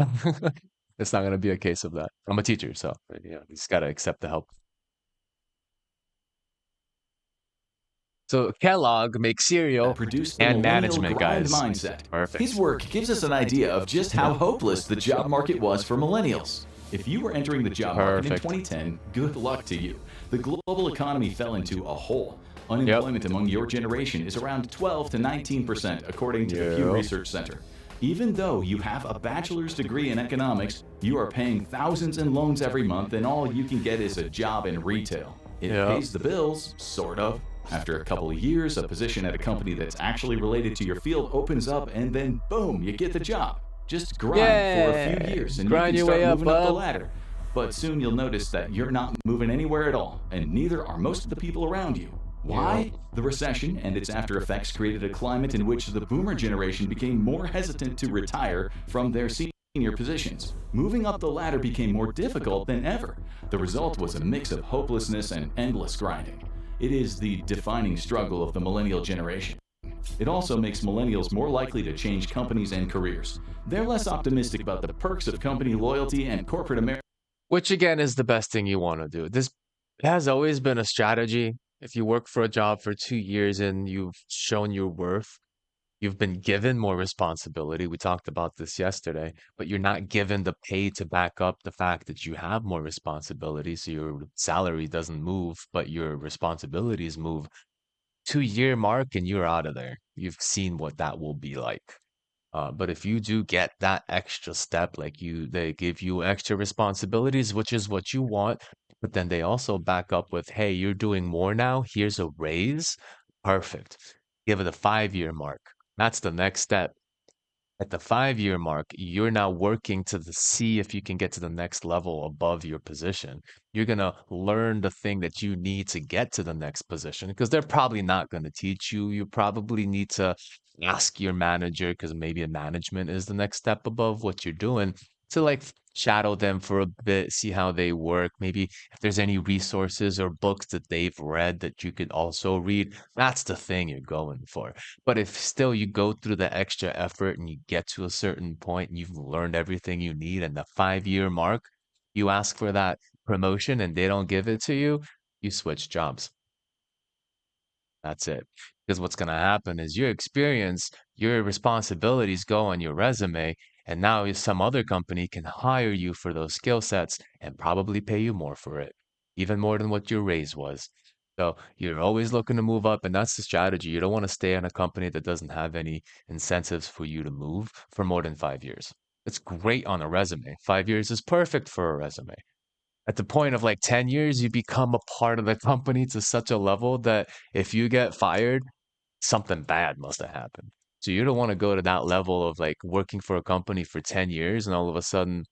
It's not gonna be a case of that. I'm a teacher, so you just gotta accept the help. So Kellogg makes cereal produced the and millennial management, grind guys. mindset. Perfect. His work gives us an idea of just how hopeless the job market was for millennials. If you were entering the job market in Perfect. 2010, good luck to you. The global economy fell into a hole. Unemployment among your generation is around 12 to 19%, according to the Pew Yep. Research Center. Even though you have a bachelor's degree in economics, you are paying thousands in loans every month, and all you can get is a job in retail. It Yep. pays the bills, sort of. After a couple of years, a position at a company that's actually related to your field opens up, and then boom, you get the job. Just grind for a few Yay! years, and Grind you your can way start up, moving up the bub. ladder. But soon you'll notice that you're not moving anywhere at all, and neither are most of the people around you. Why? The recession and its after effects created a climate in which the boomer generation became more hesitant to retire from their senior positions. Moving up the ladder became more difficult than ever. The result was a mix of hopelessness and endless grinding. It is the defining struggle of the millennial generation. It also makes millennials more likely to change companies and careers. They're less optimistic about the perks of company loyalty and corporate America. Which again is the best thing you want to do. This has always been a strategy. If you work for a job for 2 years and you've shown your worth, you've been given more responsibility. We talked about this yesterday, but you're not given the pay to back up the fact that you have more responsibility. So your salary doesn't move, but your responsibilities move. 2 year mark and you're out of there. You've seen what that will be like. But if you do get that extra step, they give you extra responsibilities, which is what you want, but then they also back up with, hey, you're doing more now. Here's a raise. Perfect. Give it a 5 year mark. That's the next step. At the 5 year mark, you're now working to see if you can get to the next level above your position. You're going to learn the thing that you need to get to the next position because they're probably not going to teach you. You probably need to ask your manager because maybe a management is the next step above what you're doing to shadow them for a bit, see how they work. Maybe if there's any resources or books that they've read that you could also read, that's the thing you're going for. But if still you go through the extra effort and you get to a certain point and you've learned everything you need and the 5 year mark, you ask for that promotion and they don't give it to you, you switch jobs. That's it. Because what's going to happen is your experience, your responsibilities go on your resume, and now some other company can hire you for those skill sets and probably pay you more for it, even more than what your raise was. So you're always looking to move up, and that's the strategy. You don't want to stay in a company that doesn't have any incentives for you to move for more than 5 years. It's great on a resume. 5 years is perfect for a resume. At the point of 10 years, you become a part of the company to such a level that if you get fired, something bad must have happened. So you don't want to go to that level of working for a company for 10 years and all of a sudden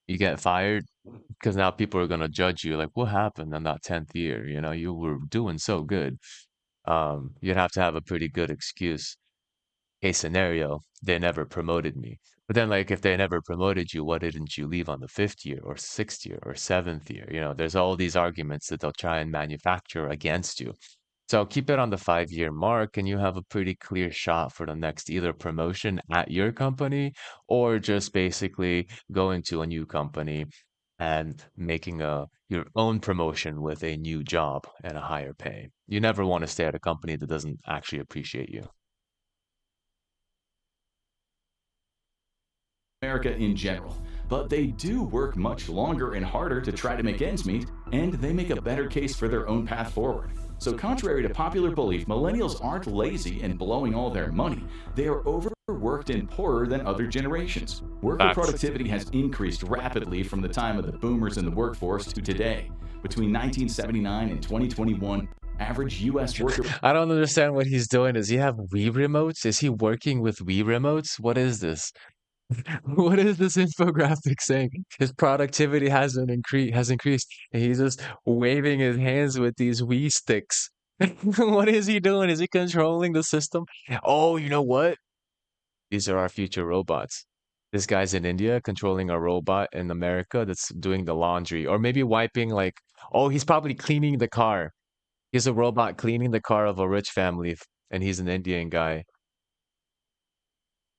you get fired because now people are going to judge you like, what happened in that 10th year? You were doing so good. You'd have to have a pretty good excuse. Case scenario, they never promoted me. But then, if they never promoted you, why didn't you leave on the 5th year or 6th year or 7th year? There's all these arguments that they'll try and manufacture against you. So keep it on the 5 year mark, and you have a pretty clear shot for the next either promotion at your company or just basically going to a new company and making your own promotion with a new job and a higher pay. You never want to stay at a company that doesn't actually appreciate you. America in general, but they do work much longer and harder to try to make ends meet, and they make a better case for their own path forward. So contrary to popular belief, millennials aren't lazy and blowing all their money. They are overworked and poorer than other generations. Worker Facts. productivity has increased rapidly from the time of the boomers in the workforce to today. Between 1979 and 2021, average U.S. worker I don't understand what he's doing. Does he have Wii remotes? Is he working with Wii remotes? What is this? What is this infographic saying? His productivity has increased, and he's just waving his hands with these Wii sticks. What is he doing? Is he controlling the system? Oh, you know what? These are our future robots. This guy's in India controlling a robot in America that's doing the laundry, or maybe wiping like, oh, he's probably cleaning the car. He's a robot cleaning the car of a rich family, and he's an Indian guy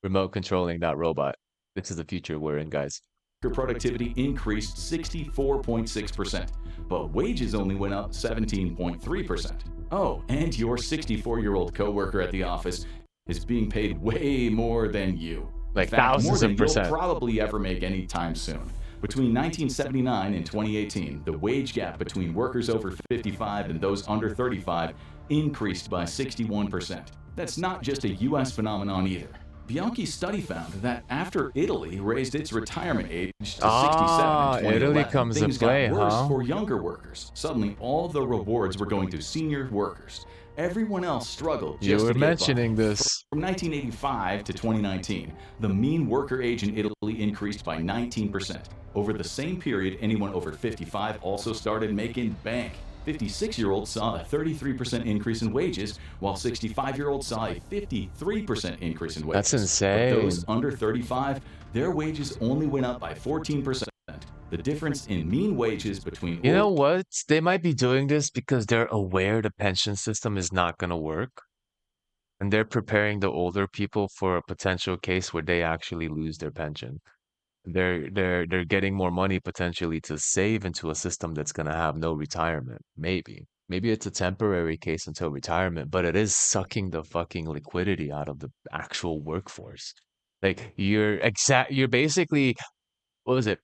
remote controlling that robot. This is the future we're in, guys. productivity increased 64.6%, but wages only went up 17.3%. Oh, and your 64-year-old coworker at the office is being paid way more than you. Like In fact, more thousands than of percent. you'll probably ever make anytime soon. Between 1979 and 2018, the wage gap between workers over 55 and those under 35 increased by 61%. That's not just a US phenomenon either. Bianchi's study found that after Italy raised its retirement age to 67 in 2011, Italy comes things to play, got worse huh? for younger workers. Suddenly, all the rewards were going to senior workers. Everyone else struggled just You to were get by. mentioning this. From 1985 to 2019, the mean worker age in Italy increased by 19%. Over the same period, anyone over 55 also started making bank. 56-year-olds saw a 33% increase in wages, while 65-year-olds saw a 53% increase in wages. That's insane. But those under 35, their wages only went up by 14%. The difference in mean wages between You know what? They might be doing this because they're aware the pension system is not going to work. And they're preparing the older people for a potential case where they actually lose their pension. They're getting more money potentially to save into a system that's going to have no retirement. Maybe. Maybe it's a temporary case until retirement, but it is sucking the fucking liquidity out of the actual workforce. Like you're basically, what was it?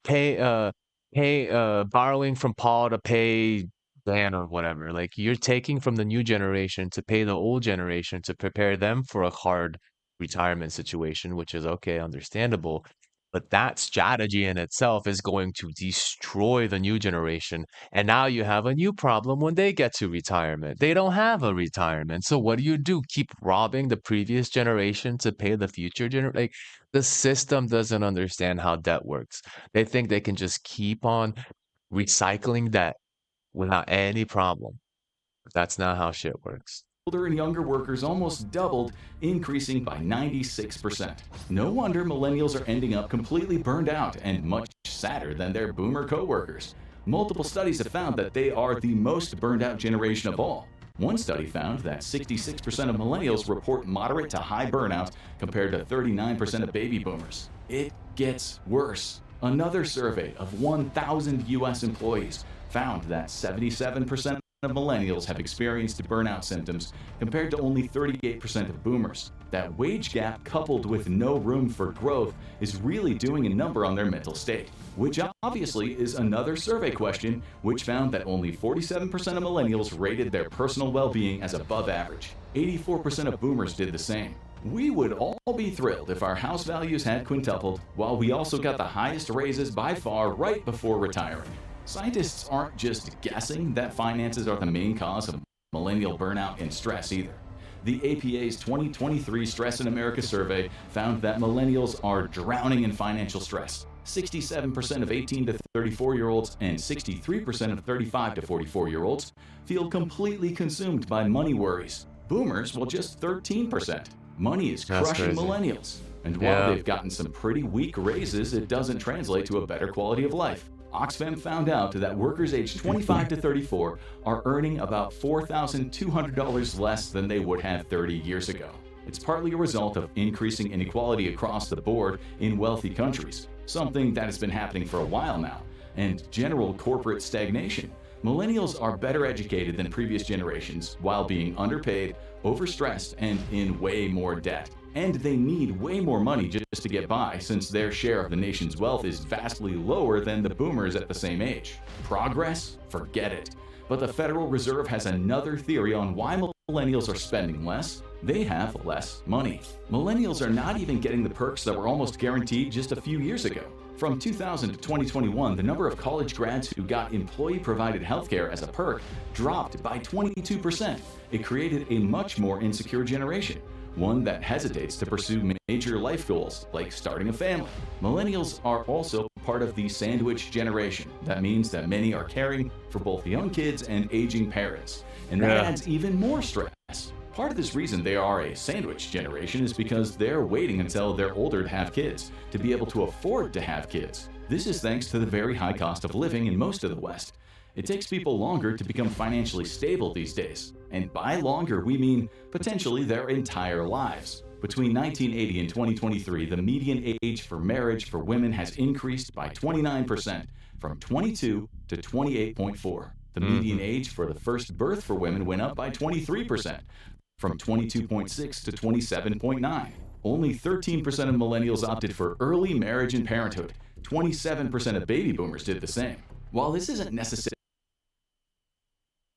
Borrowing from Paul to pay Dan or whatever. Like you're taking from the new generation to pay the old generation to prepare them for a hard retirement situation, which is okay, understandable. But that strategy in itself is going to destroy the new generation. And now you have a new problem when they get to retirement. They don't have a retirement. So what do? Keep robbing the previous generation to pay the future generation? Like the system doesn't understand how debt works. They think they can just keep on recycling debt without any problem. But that's not how shit works. Older and younger workers almost doubled, increasing by 96%. No wonder millennials are ending up completely burned out and much sadder than their boomer coworkers. Multiple studies have found that they are the most burned out generation of all. One study found that 66% of millennials report moderate to high burnout compared to 39% of baby boomers. It gets worse. Another survey of 1,000 US employees found that 77% of millennials have experienced burnout symptoms compared to only 38% of boomers. That wage gap coupled with no room for growth is really doing a number on their mental state, which obviously is another survey question which found that only 47% of millennials rated their personal well-being as above average. 84% of boomers did the same. We would all be thrilled if our house values had quintupled, while we also got the highest raises by far right before retiring. Scientists aren't just guessing that finances are the main cause of millennial burnout and stress either. The APA's 2023 Stress in America survey found that millennials are drowning in financial stress. 67% of 18 to 34-year-olds and 63% of 35 to 44-year-olds feel completely consumed by money worries. Boomers, well, just 13%. Money is crushing millennials. And while they've gotten some pretty weak raises, it doesn't translate to a better quality of life. Oxfam found out that workers aged 25 to 34 are earning about $4,200 less than they would have 30 years ago. It's partly a result of increasing inequality across the board in wealthy countries, something that has been happening for a while now, and general corporate stagnation. Millennials are better educated than previous generations while being underpaid, overstressed, and in way more debt. And they need way more money just to get by, since their share of the nation's wealth is vastly lower than the boomers at the same age. Progress? Forget it. But the Federal Reserve has another theory on why millennials are spending less. They have less money. Millennials are not even getting the perks that were almost guaranteed just a few years ago. From 2000 to 2021, the number of college grads who got employee-provided healthcare as a perk dropped by 22%. It created a much more insecure generation, one that hesitates to pursue major life goals like starting a family. Millennials are also part of the sandwich generation. That means that many are caring for both young kids and aging parents, and that adds even more stress. Part of this reason they are a sandwich generation is because they're waiting until they're older to have kids, to be able to afford to have kids. This is thanks to the very high cost of living in most of the West. It takes people longer to become financially stable these days. And by longer, we mean potentially their entire lives. Between 1980 and 2023, the median age for marriage for women has increased by 29%, from 22 to 28.4. The median age for the first birth for women went up by 23%, from 22.6 to 27.9. Only 13% of millennials opted for early marriage and parenthood. 27% of baby boomers did the same. While this isn't necessarily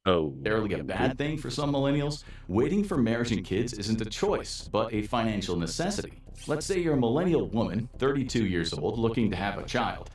a bad thing for some millennials, waiting for marriage and kids isn't a choice, but a financial necessity. Let's say you're a millennial woman, 32 years old, looking to have a child.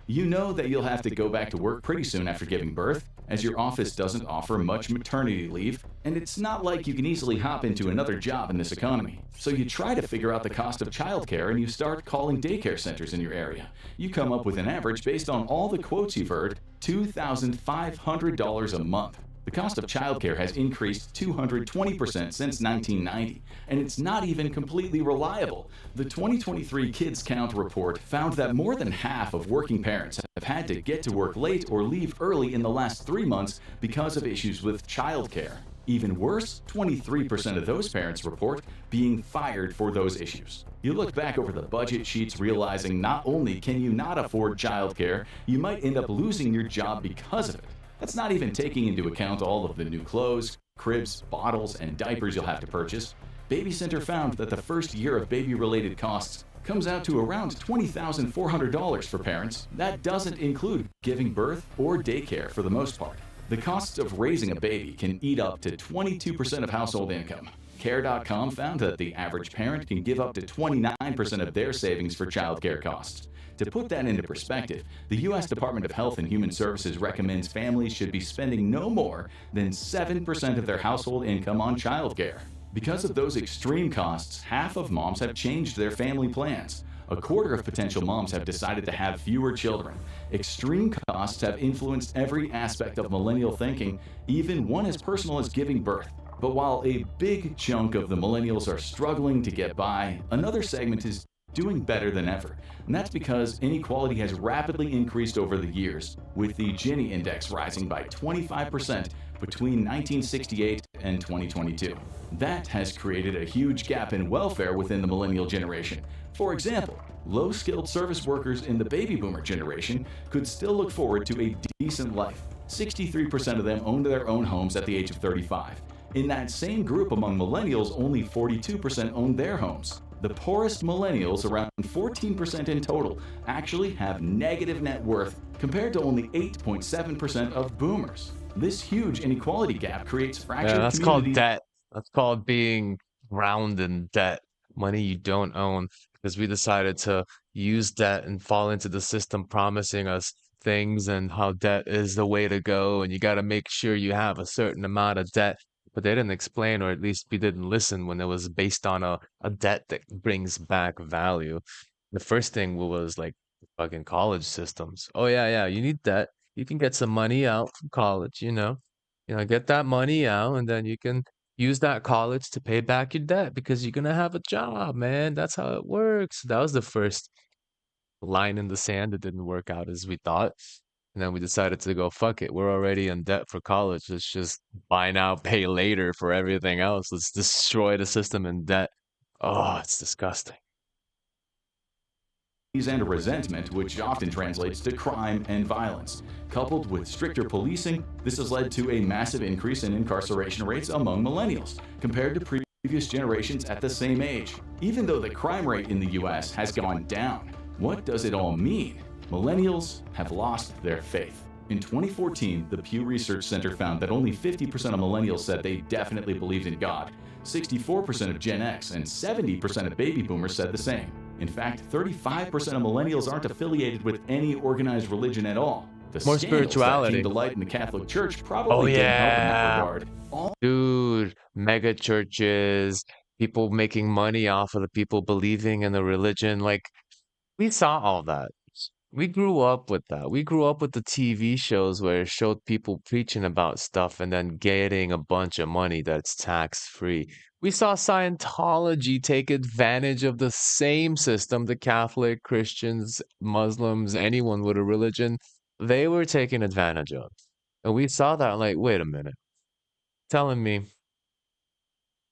You know that you'll have to go back to work pretty soon after giving birth, as your office doesn't offer much maternity leave, and it's not like you can easily hop into another job in this economy. So you try to figure out the cost of childcare and you start calling daycare centers in your area. You come up with an average based on all the quotes you've heard, $2,500 a month. The cost of childcare has increased 220% since 1990, and it's not even completely reliable. The 2023 Kids Count report found that more than half of working parents have had to get to work late or leave early in the last 3 months because of issues with childcare. Even worse, 23% of those parents report being fired for those issues. You look back over the budget sheets realizing not only can you not afford childcare, you might end up losing your job because of it. That's not even taking into account all of the new clothes, cribs, bottles, and diapers you'll have to purchase. Baby Center found that the first year of baby-related costs comes out to around $20,400 for parents. That doesn't include giving birth or daycare for the most part. The costs of raising a baby can eat up to 22% of household income. Care.com found that the average parent can give up to 29% of their savings for childcare costs. To put that into perspective, the U.S. Department of Health and Human Services recommends families should be spending no more than 7% of their household income on childcare. Because of those extreme costs, half of moms have changed their family plans. A quarter of potential moms have decided to have fewer children. Extreme costs have influenced every aspect of millennial thinking, even one as personal as giving birth. But while a big chunk of the millennials are struggling to get by, another segment is doing better than ever. And that's because inequality has rapidly increased over the years, with the Gini index rising by 25% between 1968 and 2022. That has created a huge gap in welfare within the millennial generation. For example, low-skilled service workers in the baby boomer generation could still look forward to a decent life. 63% of them owned their own homes at the age of 35. In that same group among millennials, only 42% owned their homes. The poorest millennials, around 14% in total, actually have negative net worth compared to only 8.7% of boomers. This huge inequality gap creates fractured that's communities. called debt. That's called being drowned in debt. Money you don't own, because we decided to use debt and fall into the system promising us things and how debt is the way to go, and you got to make sure you have a certain amount of debt. But they didn't explain, or at least we didn't listen when it was based on a debt that brings back value. The first thing was like fucking college systems. Oh yeah, you need debt. You can get some money out from college, get that money out, and then you can use that college to pay back your debt because you're gonna have a job, man. That's how it works. That was the first line in the sand that didn't work out as we thought. And then we decided to go, fuck it. We're already in debt for college. Let's just buy now, pay later for everything else. Let's destroy the system in debt. Oh, it's disgusting. And resentment, which often translates to crime and violence. Coupled with stricter policing, this has led to a massive increase in incarceration rates among millennials compared to previous generations at the same age. Even though the crime rate in the US has gone down, what does it all mean? Millennials have lost their faith. In 2014, the Pew Research Center found that only 50% of millennials said they definitely believed in God. 64% of Gen X and 70% of baby boomers said the same. In fact, 35% of millennials aren't affiliated with any organized religion at all. The More scandals that came spirituality. to light in the Catholic Church Oh probably didn't help in that yeah. regard. Dude, mega churches, people making money off of the people believing in the religion. Like, we saw all that. We grew up with that. We grew up with the TV shows where it showed people preaching about stuff and then getting a bunch of money that's tax free. We saw Scientology take advantage of the same system the Catholic, Christians, Muslims, anyone with a religion, they were taking advantage of. And we saw that like, wait a minute, telling me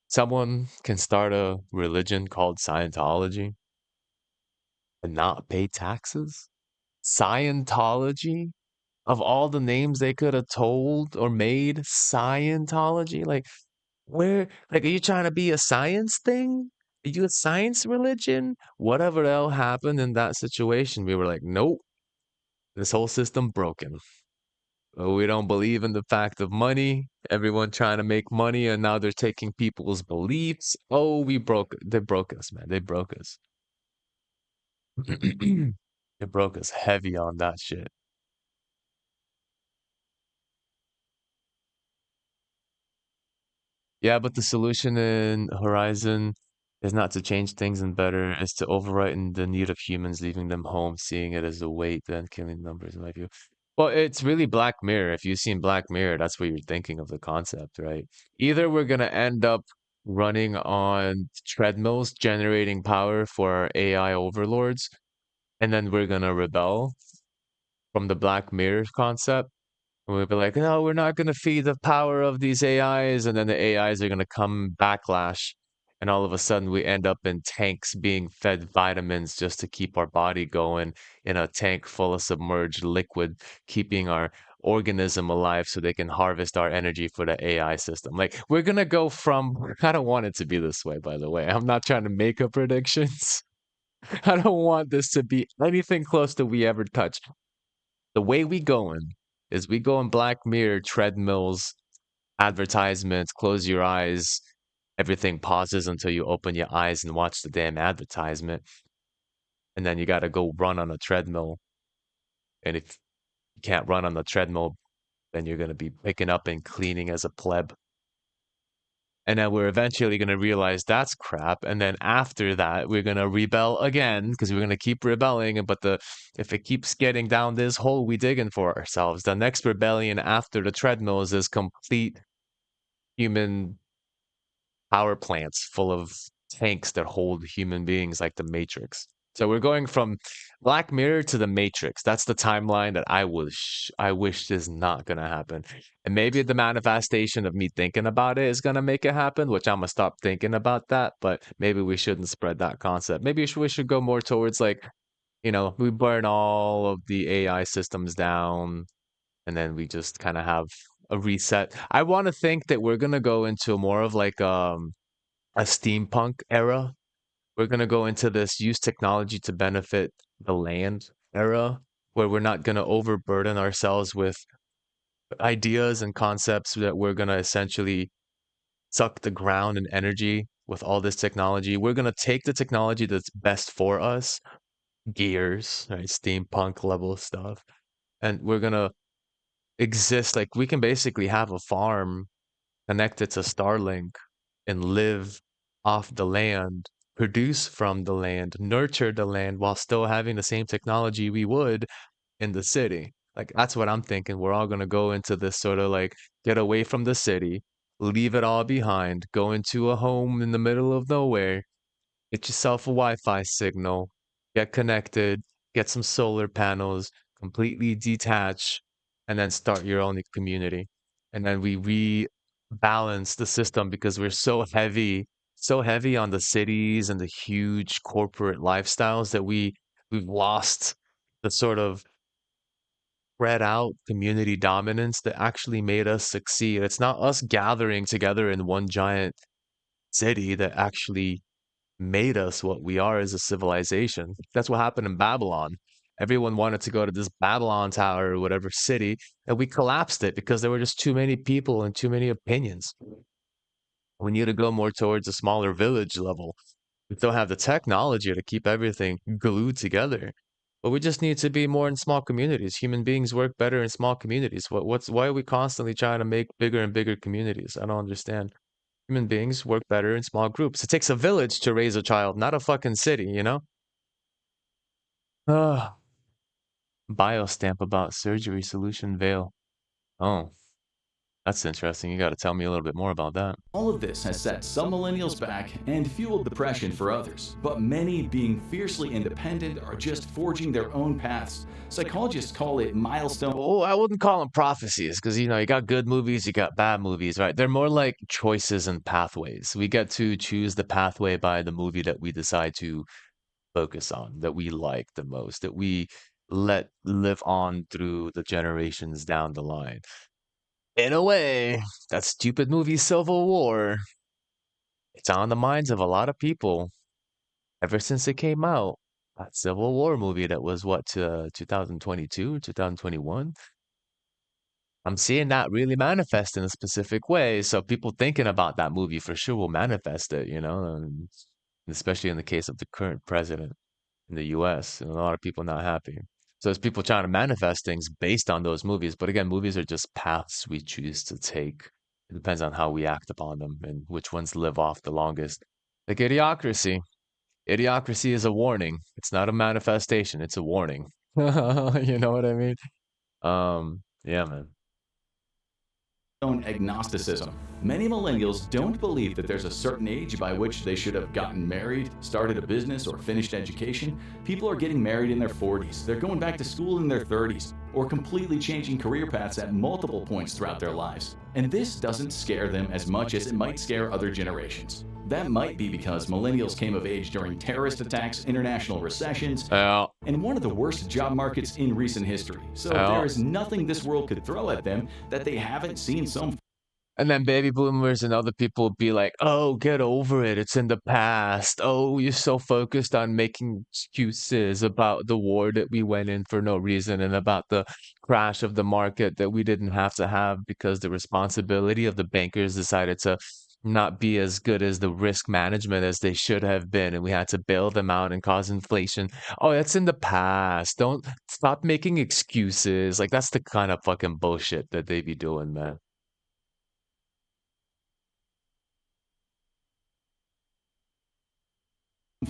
someone can start a religion called Scientology and not pay taxes? Scientology? Of all the names they could have told or made, Scientology? Like, where, like, are you trying to be a science thing? Are you a science religion? Whatever the hell happened in that situation, we were like, nope, this whole system broken. Oh, we don't believe in the fact of money. Everyone trying to make money, and now they're taking people's beliefs. Oh, they broke us, man. They broke us. They broke us heavy on that shit. Yeah, but the solution in Horizon is not to change things and better, it's to overwrite the need of humans, leaving them home, seeing it as a weight, then killing numbers, in my view. Well, it's really Black Mirror. If you've seen Black Mirror, that's what you're thinking of the concept, right? Either we're gonna end up running on treadmills, generating power for our AI overlords, and then we're gonna rebel from the Black Mirror concept. And we'll be like, no, we're not going to feed the power of these AIs. And then the AIs are going to come backlash. And all of a sudden, we end up in tanks being fed vitamins just to keep our body going in a tank full of submerged liquid, keeping our organism alive so they can harvest our energy for the AI system. Like, we're going to go from, I don't want it to be this way, by the way. I'm not trying to make up predictions. I don't want this to be anything close to we ever touched. The way we going is we go in Black Mirror treadmills, advertisements, close your eyes, everything pauses until you open your eyes and watch the damn advertisement. And then you got to go run on a treadmill. And if you can't run on the treadmill, then you're going to be picking up and cleaning as a pleb. And then we're eventually going to realize that's crap. And then after that, we're going to rebel again because we're going to keep rebelling. But if it keeps getting down this hole we digging for ourselves, the next rebellion after the treadmills is complete human power plants full of tanks that hold human beings like the Matrix. So we're going from Black Mirror to the Matrix. That's the timeline that I wish is not gonna happen. And maybe the manifestation of me thinking about it is gonna make it happen, which I'm gonna stop thinking about that. But maybe we shouldn't spread that concept. Maybe we should go more towards like, we burn all of the AI systems down, and then we just kind of have a reset. I want to think that we're gonna go into more of like a steampunk era. We're going to go into this use technology to benefit the land era, where we're not going to overburden ourselves with ideas and concepts that we're going to essentially suck the ground and energy with all this technology. We're going to take the technology that's best for us, gears, right? Steampunk level stuff. And we're going to exist like we can basically have a farm connected to Starlink and live off the land, produce from the land, nurture the land while still having the same technology we would in the city. Like that's what I'm thinking. We're all gonna go into this sort of like get away from the city, leave it all behind, go into a home in the middle of nowhere, get yourself a Wi-Fi signal, get connected, get some solar panels, completely detach, and then start your own community. And then we rebalance the system because we're so heavy on the cities and the huge corporate lifestyles that we've lost the sort of spread out community dominance that actually made us succeed. It's not us gathering together in one giant city that actually made us what we are as a civilization. That's what happened in Babylon. Everyone wanted to go to this Babylon Tower or whatever city, and we collapsed it because there were just too many people and too many opinions. We need to go more towards a smaller village level. We still have the technology to keep everything glued together, but we just need to be more in small communities. Human beings work better in small communities. Why are we constantly trying to make bigger and bigger communities? I don't understand. Human beings work better in small groups. It takes a village to raise a child, not a fucking city, you know? Ah, biostamp about surgery solution veil. Oh, that's interesting. You got to tell me a little bit more about that. All of this has set some millennials back and fueled depression for others, but many, being fiercely independent, are just forging their own paths. Psychologists call it milestone. Oh, I wouldn't call them prophecies because, you know, you got good movies, you got bad movies, right? They're more like choices and pathways. We get to choose the pathway by the movie that we decide to focus on, that we like the most, that we let live on through the generations down the line. In a way, that stupid movie Civil War, it's on the minds of a lot of people ever since it came out. That Civil War movie that was what, 2022, 2021? I'm seeing that really manifest in a specific way. So people thinking about that movie for sure will manifest it, you know, especially in the case of the current president in the US, and a lot of people not happy. So there's people trying to manifest things based on those movies. But again, movies are just paths we choose to take. It depends on how we act upon them and which ones live off the longest. Like Idiocracy. Idiocracy is a warning. It's not a manifestation, it's a warning. You know what I mean? Yeah, man. Agnosticism. Many millennials don't believe that there's a certain age by which they should have gotten married, started a business, or finished education. People are getting married in their 40s, they're going back to school in their 30s, or completely changing career paths at multiple points throughout their lives. And this doesn't scare them as much as it might scare other generations. That might be because millennials came of age during terrorist attacks, international recessions, and one of the worst job markets in recent history. So there is nothing this world could throw at them that they haven't seen some. And then baby boomers and other people would be like, oh, get over it. It's in the past. Oh, you're so focused on making excuses about the war that we went in for no reason and about the crash of the market that we didn't have to have because the responsibility of the bankers decided to not be as good as the risk management as they should have been. And we had to bail them out and cause inflation. Oh, that's in the past. Don't stop making excuses. Like, that's the kind of fucking bullshit that they be doing, man.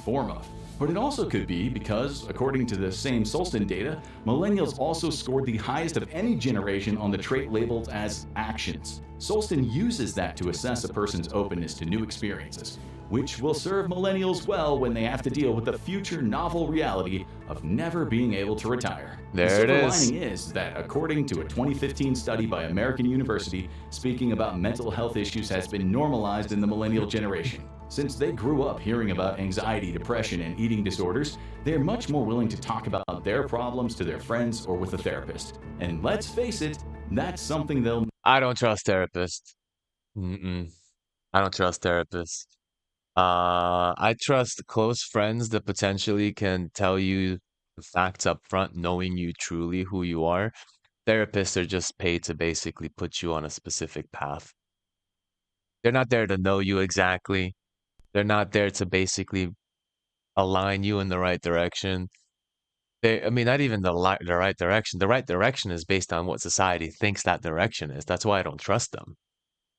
Form of. But it also could be because, according to the same Solston data, millennials also scored the highest of any generation on the trait labeled as actions. Solston uses that to assess a person's openness to new experiences, which will serve millennials well when they have to deal with the future novel reality of never being able to retire. There it is. The silver lining is that, according to a 2015 study by American University, speaking about mental health issues has been normalized in the millennial generation. Since they grew up hearing about anxiety, depression, and eating disorders, they're much more willing to talk about their problems to their friends or with a therapist. And let's face it, that's something they'll... I don't trust therapists. I don't trust therapists. I trust close friends that potentially can tell you the facts up front, knowing you truly who you are. Therapists are just paid to basically put you on a specific path. They're not there to know you exactly. They're not there to basically align you in the right direction. I mean, not even the right direction. The right direction is based on what society thinks that direction is. That's why I don't trust them.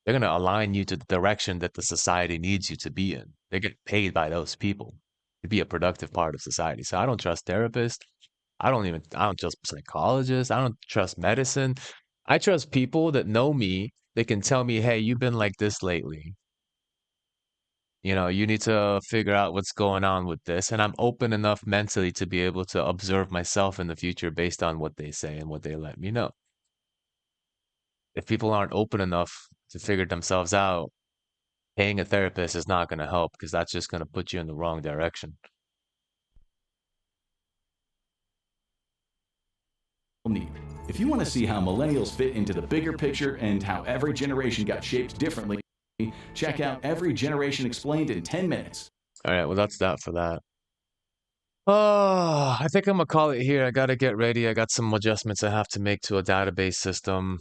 They're going to align you to the direction that the society needs you to be in. They get paid by those people to be a productive part of society. So I don't trust therapists. I don't trust psychologists. I don't trust medicine. I trust people that know me. They can tell me, hey, you've been like this lately. You know, you need to figure out what's going on with this. And I'm open enough mentally to be able to observe myself in the future based on what they say and what they let me know. If people aren't open enough to figure themselves out, paying a therapist is not going to help because that's just going to put you in the wrong direction. Need. If you want to see how millennials fit into the bigger picture and how every generation got shaped differently, check out Every Generation Explained in 10 minutes. All right, well, that's that for that. Oh, I think I'm gonna call it here. I gotta get ready. I got some adjustments I have to make to a database system.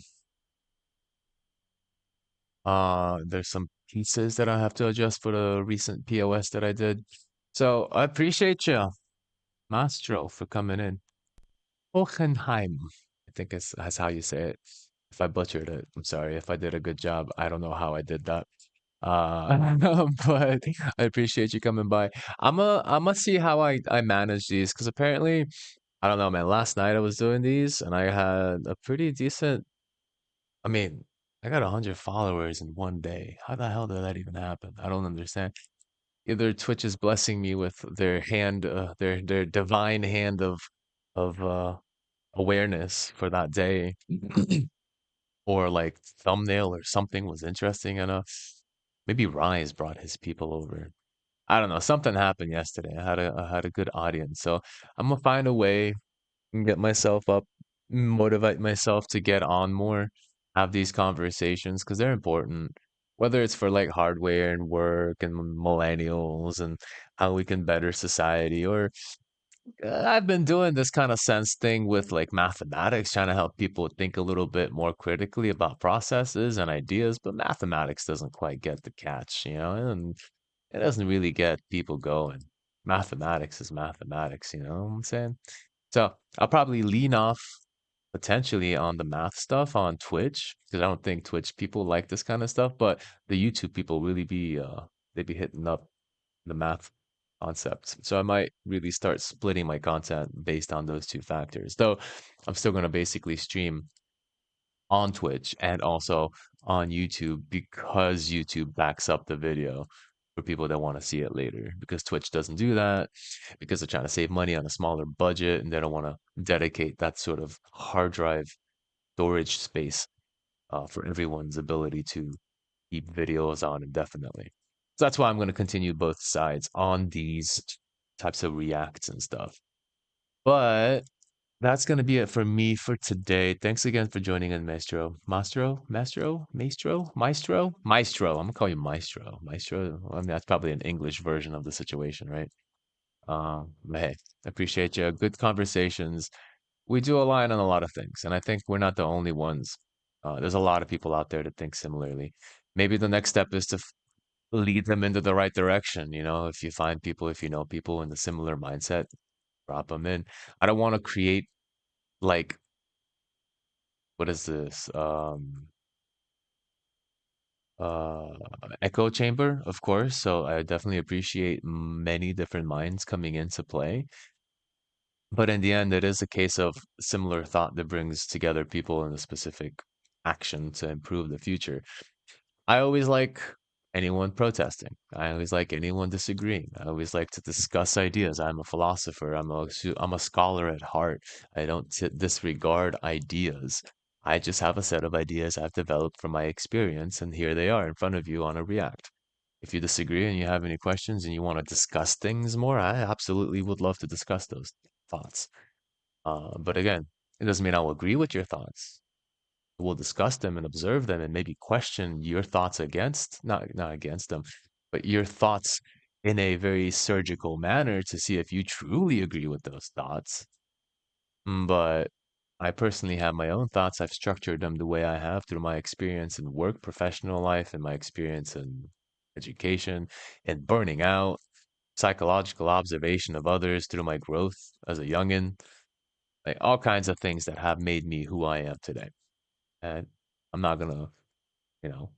There's some pieces that I have to adjust for the recent POS that I did. So I appreciate you, Mastro, for coming in. Hohenheim, I think that's how you say it. If I butchered it, I'm sorry. If I did a good job, I don't know how I did that. But I appreciate you coming by. I'm gonna see how I manage these because apparently, I don't know, man. Last night I was doing these and I had a pretty decent. I mean, I got 100 followers in one day. How the hell did that even happen? I don't understand. Either Twitch is blessing me with their hand, their divine hand of awareness for that day, or like thumbnail or something was interesting enough. Maybe Rise brought his people over. I don't know. Something happened yesterday. I had a good audience, so I'm gonna find a way and get myself up, motivate myself to get on more, have these conversations because they're important. Whether it's for like hardware and work and millennials and how we can better society, or I've been doing this kind of sense thing with like mathematics, trying to help people think a little bit more critically about processes and ideas, but mathematics doesn't quite get the catch, and it doesn't really get people going. Mathematics is mathematics, you know what I'm saying? So I'll probably lean off potentially on the math stuff on Twitch because I don't think Twitch people like this kind of stuff, but the YouTube people really they be hitting up the math concepts. So I might really start splitting my content based on those two factors. Though I'm still going to basically stream on Twitch and also on YouTube because YouTube backs up the video for people that want to see it later. Because Twitch doesn't do that, because they're trying to save money on a smaller budget and they don't want to dedicate that sort of hard drive storage space for everyone's ability to keep videos on indefinitely. So that's why I'm going to continue both sides on these types of reacts and stuff. But that's going to be it for me for today. Thanks again for joining in, Maestro. Maestro. I'm going to call you Maestro. Maestro. I mean, that's probably an English version of the situation, right? But hey, appreciate you. Good conversations. We do align on a lot of things, and I think we're not the only ones. There's a lot of people out there that think similarly. Maybe the next step is to lead them into the right direction. If you find people, if you know people in the similar mindset, drop them in. I don't want to create like, what is this? Uh, Echo chamber, of course. So I definitely appreciate many different minds coming into play. But in the end, it is a case of similar thought that brings together people in a specific action to improve the future. I always like anyone protesting. I always like anyone disagreeing. I always like to discuss ideas. I'm a philosopher. I'm a scholar at heart. I don't disregard ideas. I just have a set of ideas I've developed from my experience, and here they are in front of you on a React. If you disagree and you have any questions and you want to discuss things more, I absolutely would love to discuss those thoughts. But again, it doesn't mean I'll agree with your thoughts. We'll discuss them and observe them and maybe question your thoughts against, not against them, but your thoughts in a very surgical manner to see if you truly agree with those thoughts. But I personally have my own thoughts. I've structured them the way I have through my experience in work, professional life, and my experience in education and burning out, psychological observation of others through my growth as a youngin, like all kinds of things that have made me who I am today. And I'm not gonna, you know,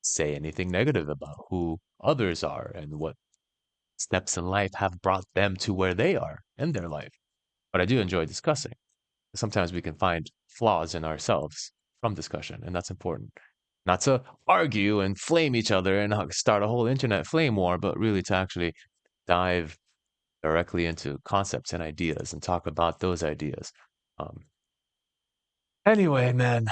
say anything negative about who others are and what steps in life have brought them to where they are in their life. But I do enjoy discussing. Sometimes we can find flaws in ourselves from discussion, and that's important. Not to argue and flame each other and start a whole internet flame war, but really to actually dive directly into concepts and ideas and talk about those ideas. Um, anyway, man,